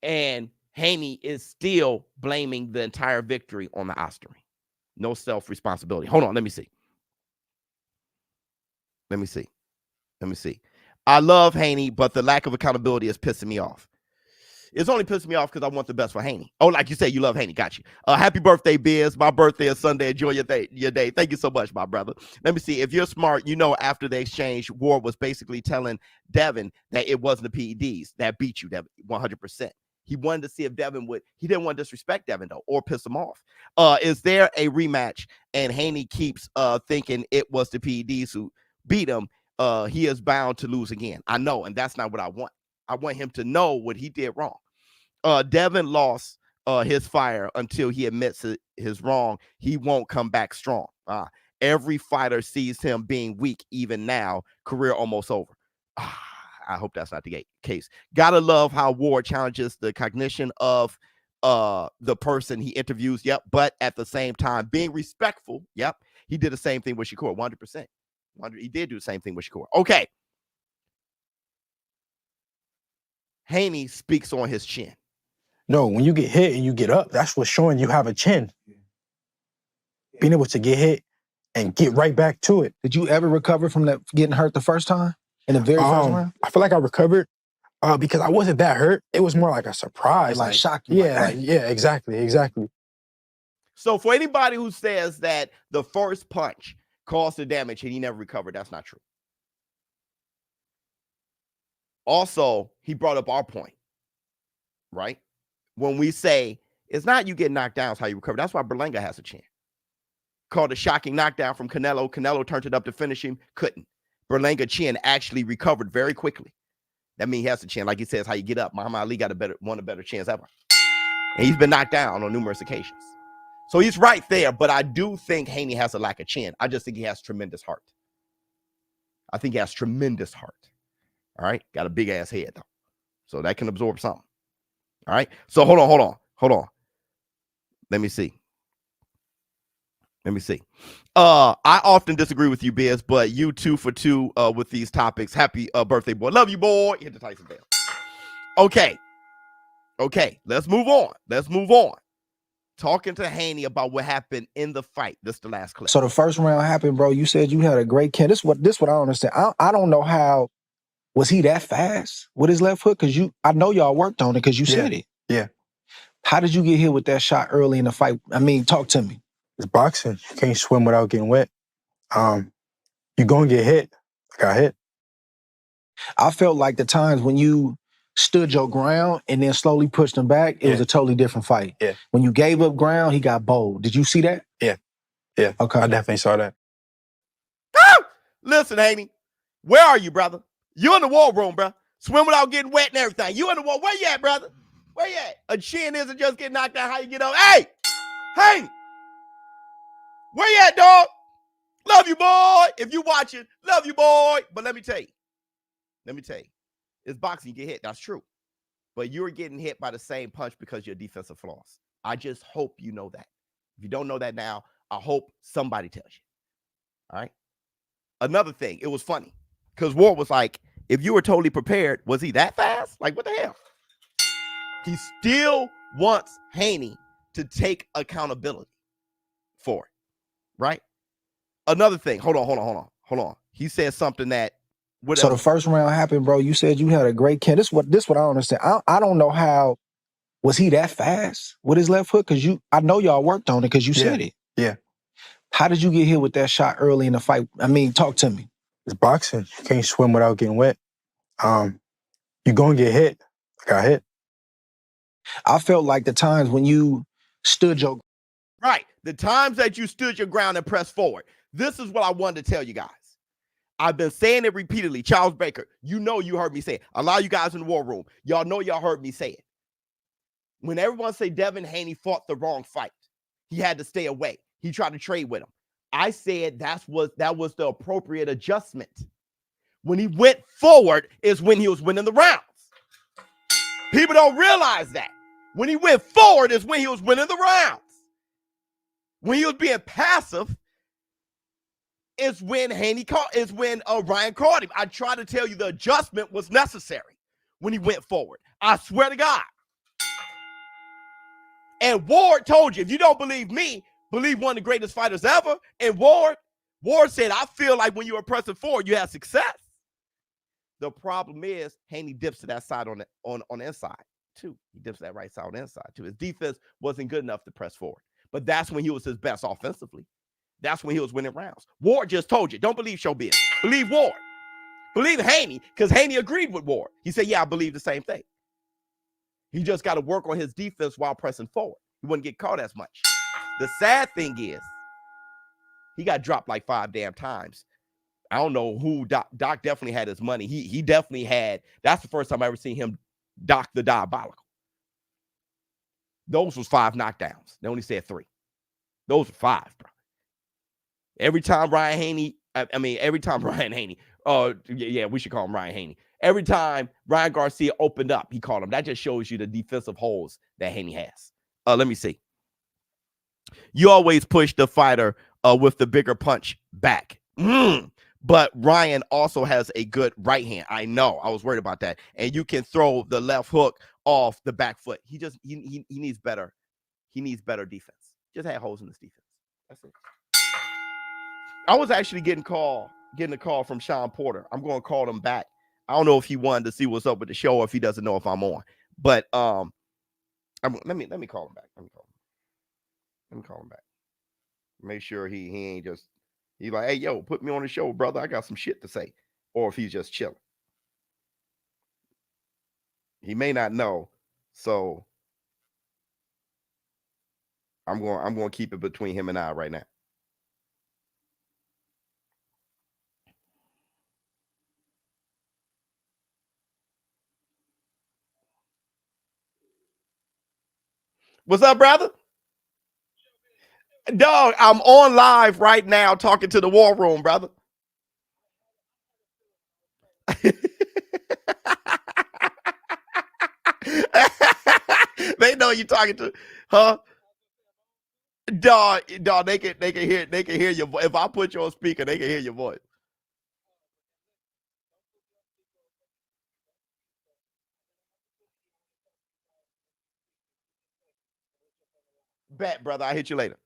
And Haney is still blaming the entire victory on the Osterine. No self-responsibility. Hold on, let me see. Let me see. I love Haney, but the lack of accountability is pissing me off. It's only pissing me off because I want the best for Haney. Oh, like you say, you love Haney. Got you. Happy birthday, Biz. My birthday is Sunday. Enjoy your day. Thank you so much, my brother. Let me see. If you're smart, you know after the exchange, Ward was basically telling Devin that it wasn't the PEDs that beat you, Devin, 100%. He wanted to see if Devin he didn't want to disrespect Devin, though, or piss him off. Is there a rematch? And Haney keeps thinking it was the PEDs who beat him. He is bound to lose again. I know, and that's not what I want. I want him to know what he did wrong. Devin lost his fire until he admits his wrong. He won't come back strong. Every fighter sees him being weak even now. Career almost over. I hope that's not the case. Gotta love how Ward challenges the cognition of the person he interviews. Yep. But at the same time, being respectful. Yep. He did the same thing with Shakur, 100%. He did do the same thing with Shakur. Okay. Haney speaks on his chin. No, when you get hit and you get up, that's what's showing you have a chin. Being able to get hit and get right back to it. Did you ever recover from that getting hurt the first time? In the very first round? I feel like I recovered because I wasn't that hurt. It was more like a surprise. Like shocked you. Yeah, exactly. So for anybody who says that the first punch caused the damage and he never recovered, that's not true. Also, he brought up our point, right? When we say it's not you get knocked down, it's how you recover. That's why Berlanga has a chin. Called a shocking knockdown from Canelo. Canelo turned it up to finish him, couldn't. Berlanga chin actually recovered very quickly. That means he has a chin. Like he says, how you get up. Muhammad Ali got one of the better chins ever. And he's been knocked down on numerous occasions. So he's right there, but I do think Haney has a lack of chin. I just think he has tremendous heart. I think he has tremendous heart. All right? Got a big-ass head, though. So that can absorb something. All right? So hold on. Let me see. I often disagree with you, Biz, but you 2 for 2 with these topics. Happy birthday, boy. Love you, boy. Hit the Tyson bell. Okay. Let's move on. Talking to Haney about what happened in the fight. This is the last clip. So the first round happened, bro. You said you had a great kick. This what I don't understand. I don't know how. Was he that fast with his left hook? Because I know y'all worked on it because you said it. Yeah. How did you get hit with that shot early in the fight? I mean, talk to me. It's boxing. You can't swim without getting wet. You're going to get hit. I got hit. I felt like the times when you stood your ground and then slowly pushed him back, it was a totally different fight. Yeah. When you gave up ground, he got bold. Did you see that? Yeah. Okay. I definitely saw that. Listen, Haney, where are you, brother? You in the war room, bro. Swim without getting wet and everything. You in the war. Where you at, brother? Where you at? A chin isn't just getting knocked down. How you get up? Hey! Where you at, dog? Love you, boy. If you watching, love you, boy. But let me tell you. It's boxing, you get hit. That's true. But you're getting hit by the same punch because of your defensive flaws. I just hope you know that. If you don't know that now, I hope somebody tells you. All right? Another thing, it was funny. Because Ward was like, if you were totally prepared, was he that fast? Like, what the hell? He still wants Haney to take accountability for it. Right? Another thing. Hold on. He said something that So the first round happened, bro. You said you had a great kick. This what I don't understand. I don't know how. Was he that fast with his left hook? Because I know y'all worked on it because you said it. Yeah. How did you get hit with that shot early in the fight? I mean, talk to me. It's boxing. You can't swim without getting wet. You're going to get hit. I got hit. I felt like the times when you stood your... Right. The times that you stood your ground and pressed forward. This is what I wanted to tell you guys. I've been saying it repeatedly. Charles Baker, you know you heard me say it. A lot of you guys in the war room, y'all know y'all heard me say it. When everyone say Devin Haney fought the wrong fight, he had to stay away. He tried to trade with him. I said that was the appropriate adjustment. When he went forward is when he was winning the rounds. People don't realize that. When he went forward is when he was winning the rounds. When he was being passive is when Ryan caught him. I try to tell you the adjustment was necessary when he went forward. I swear to God. And Ward told you, if you don't believe me, believe one of the greatest fighters ever. And Ward said, I feel like when you were pressing forward, you had success. The problem is Haney dips to that side on the inside too. He dips to that right side on the inside too. His defense wasn't good enough to press forward. But that's when he was his best offensively. That's when he was winning rounds. Ward just told you, don't believe ShowBizz. Believe Ward. Believe Haney, because Haney agreed with Ward. He said, yeah, I believe the same thing. He just got to work on his defense while pressing forward. He wouldn't get caught as much. The sad thing is, he got dropped like 5 damn times. I don't know who Doc definitely had his money. He definitely had. That's the first time I ever seen him Doc the Diabolical. Those was 5 knockdowns. They only said 3. Those were 5, bro. Every time Ryan Haney, we should call him Ryan Haney. Every time Ryan Garcia opened up, he called him. That just shows you the defensive holes that Haney has. Let me see. You always push the fighter with the bigger punch back. But Ryan also has a good right hand. I know. I was worried about that. And you can throw the left hook off the back foot. He needs better. He needs better defense. Just had holes in his defense. That's it. I was actually getting a call from Sean Porter. I'm going to call him back. I don't know if he wanted to see what's up with the show or if he doesn't know if I'm on. But let me call him back. Let me call him back. Make sure he ain't just he's like, hey, yo, put me on the show, brother. I got some shit to say. Or if he's just chilling. He may not know. So I'm going to keep it between him and I right now. What's up, brother? Dog, I'm on live right now talking to the war room, brother. They know you talking to, huh? Dog, they can hear your voice. If I put you on speaker, they can hear your voice. Bet, brother. I'll hit you later.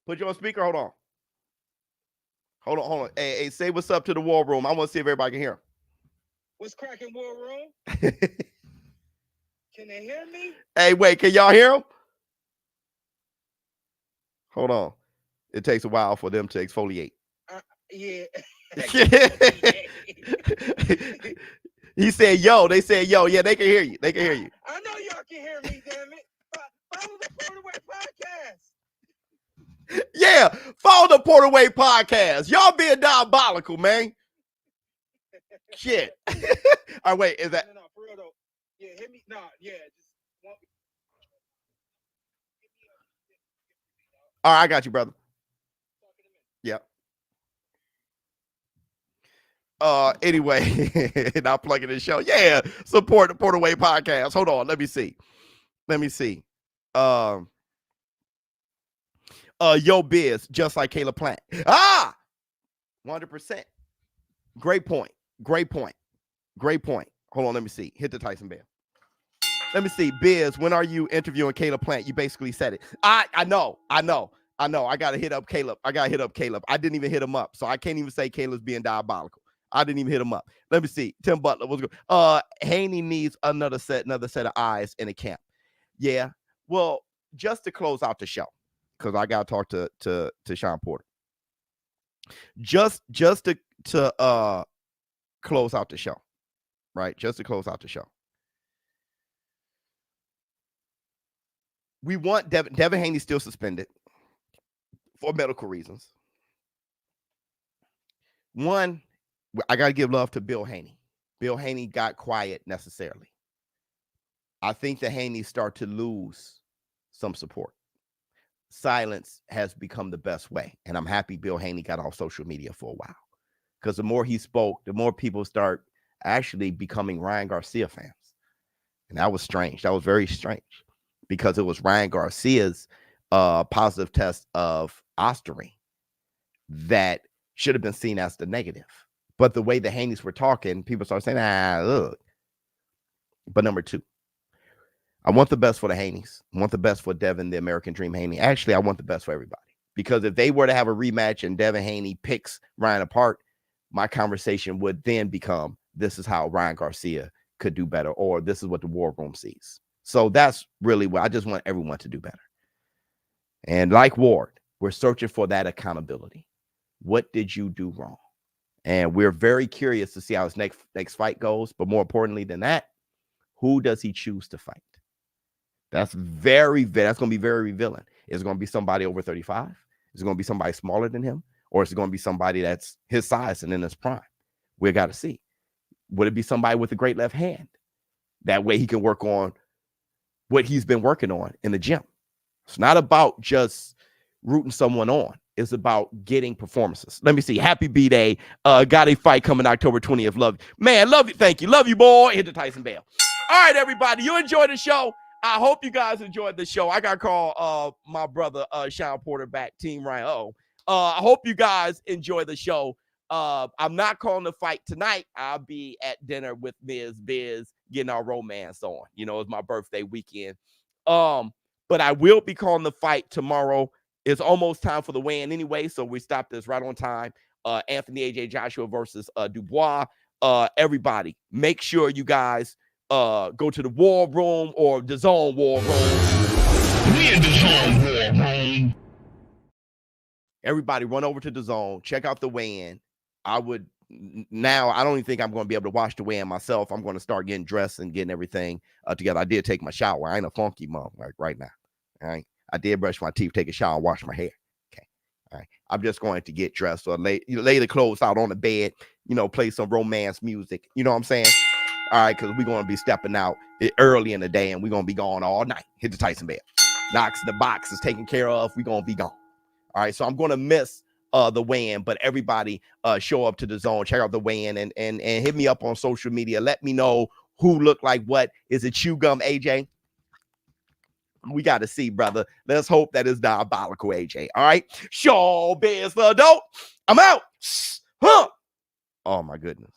Put you on speaker. Hold on. Hold on. Hey, say what's up to the war room. I want to see if everybody can hear him. What's cracking, war room? Can they hear me? Hey, wait, can y'all hear him? Hold on. It takes a while for them to exfoliate. Yeah. He said, yo. They said, yo. Yeah, they can hear you. They can hear you. I know y'all can hear me, damn it. Follow the Porterway podcast. Yeah, follow the Porterway podcast. Y'all being diabolical, man. Shit. All right, wait, is that? No, for real though. Yeah, hit me. Nah, yeah. Just want me. All right, I got you, brother. Yep. Anyway, now plugging the show. Yeah, support the Porterway podcast. Hold on, let me see. ShowBizz, just like Caleb Plant. 100%. Great point. Hold on, let me see. Hit the Tyson bell. Let me see. Biz, when are you interviewing Caleb Plant? You basically said it. I know. I gotta hit up Caleb. I didn't even hit him up, so I can't even say Caleb's being diabolical. I didn't even hit him up. Let me see. Tim Butler, what's good? Haney needs another set of eyes in the camp. Yeah. Well, just to close out the show, because I gotta talk to Sean Porter. Just to close out the show, right? Just to close out the show. We want Devin Haney still suspended for medical reasons. One, I got to give love to Bill Haney. Bill Haney got quiet necessarily. I think the Haneys start to lose some support. Silence has become the best way. And I'm happy Bill Haney got off social media for a while. Because the more he spoke, the more people start actually becoming Ryan Garcia fans. And that was strange. That was very strange. Because it was Ryan Garcia's positive test of ostarine that should have been seen as the negative. But the way the Haneys were talking, people started saying, look. But number two, I want the best for the Haneys. I want the best for Devin, the American Dream Haney. Actually, I want the best for everybody. Because if they were to have a rematch and Devin Haney picks Ryan apart, my conversation would then become, this is how Ryan Garcia could do better, or this is what the war room sees. So that's really what I just want everyone to do better. And like Ward, we're searching for that accountability. What did you do wrong? And we're very curious to see how his next fight goes. But more importantly than that, who does he choose to fight? That's going to be very revealing. Is it going to be somebody over 35? Is it going to be somebody smaller than him? Or is it going to be somebody that's his size and in his prime? We got to see. Would it be somebody with a great left hand? That way he can work on what he's been working on in the gym. It's not about just rooting someone on. It's about getting performances. Let me see. Happy B-Day. Got a fight coming October 20th. Love you. Man, love you. Thank you. Love you, boy. Hit the Tyson bell. All right, everybody. You enjoyed the show. I hope you guys enjoyed the show. I got to call my brother, Sean Porter, back. Team Ryan. I hope you guys enjoy the show. I'm not calling the fight tonight. I'll be at dinner with Ms. Biz, getting our romance on. You know, it's my birthday weekend. But I will be calling the fight tomorrow. It's almost time for the weigh-in anyway, so we stopped this right on time. Anthony AJ Joshua versus Dubois. Everybody, make sure you guys go to the War Room or DAZN War Room. We in DAZN War Room. Everybody, run over to DAZN. Check out the weigh-in. I would now. I don't even think I'm going to be able to wash the weigh-in myself. I'm going to start getting dressed and getting everything together. I did take my shower. I ain't a funky mom like right now. All right. I did brush my teeth, take a shower, wash my hair. Okay. All right. I'm just going to get dressed or lay the clothes out on the bed, play some romance music. You know what I'm saying? All right. Because we're going to be stepping out early in the day and we're going to be gone all night. Hit the Tyson bell. Knox in the box is taken care of. We're going to be gone. All right. So I'm going to miss the weigh-in, but everybody show up to the zone, check out the weigh-in and hit me up on social media. Let me know who looked like what. Is it Chew Gum AJ? We got to see, brother. Let's hope that is diabolical, AJ. All right. ShowBizz the adult. I'm out. Huh. Oh, my goodness.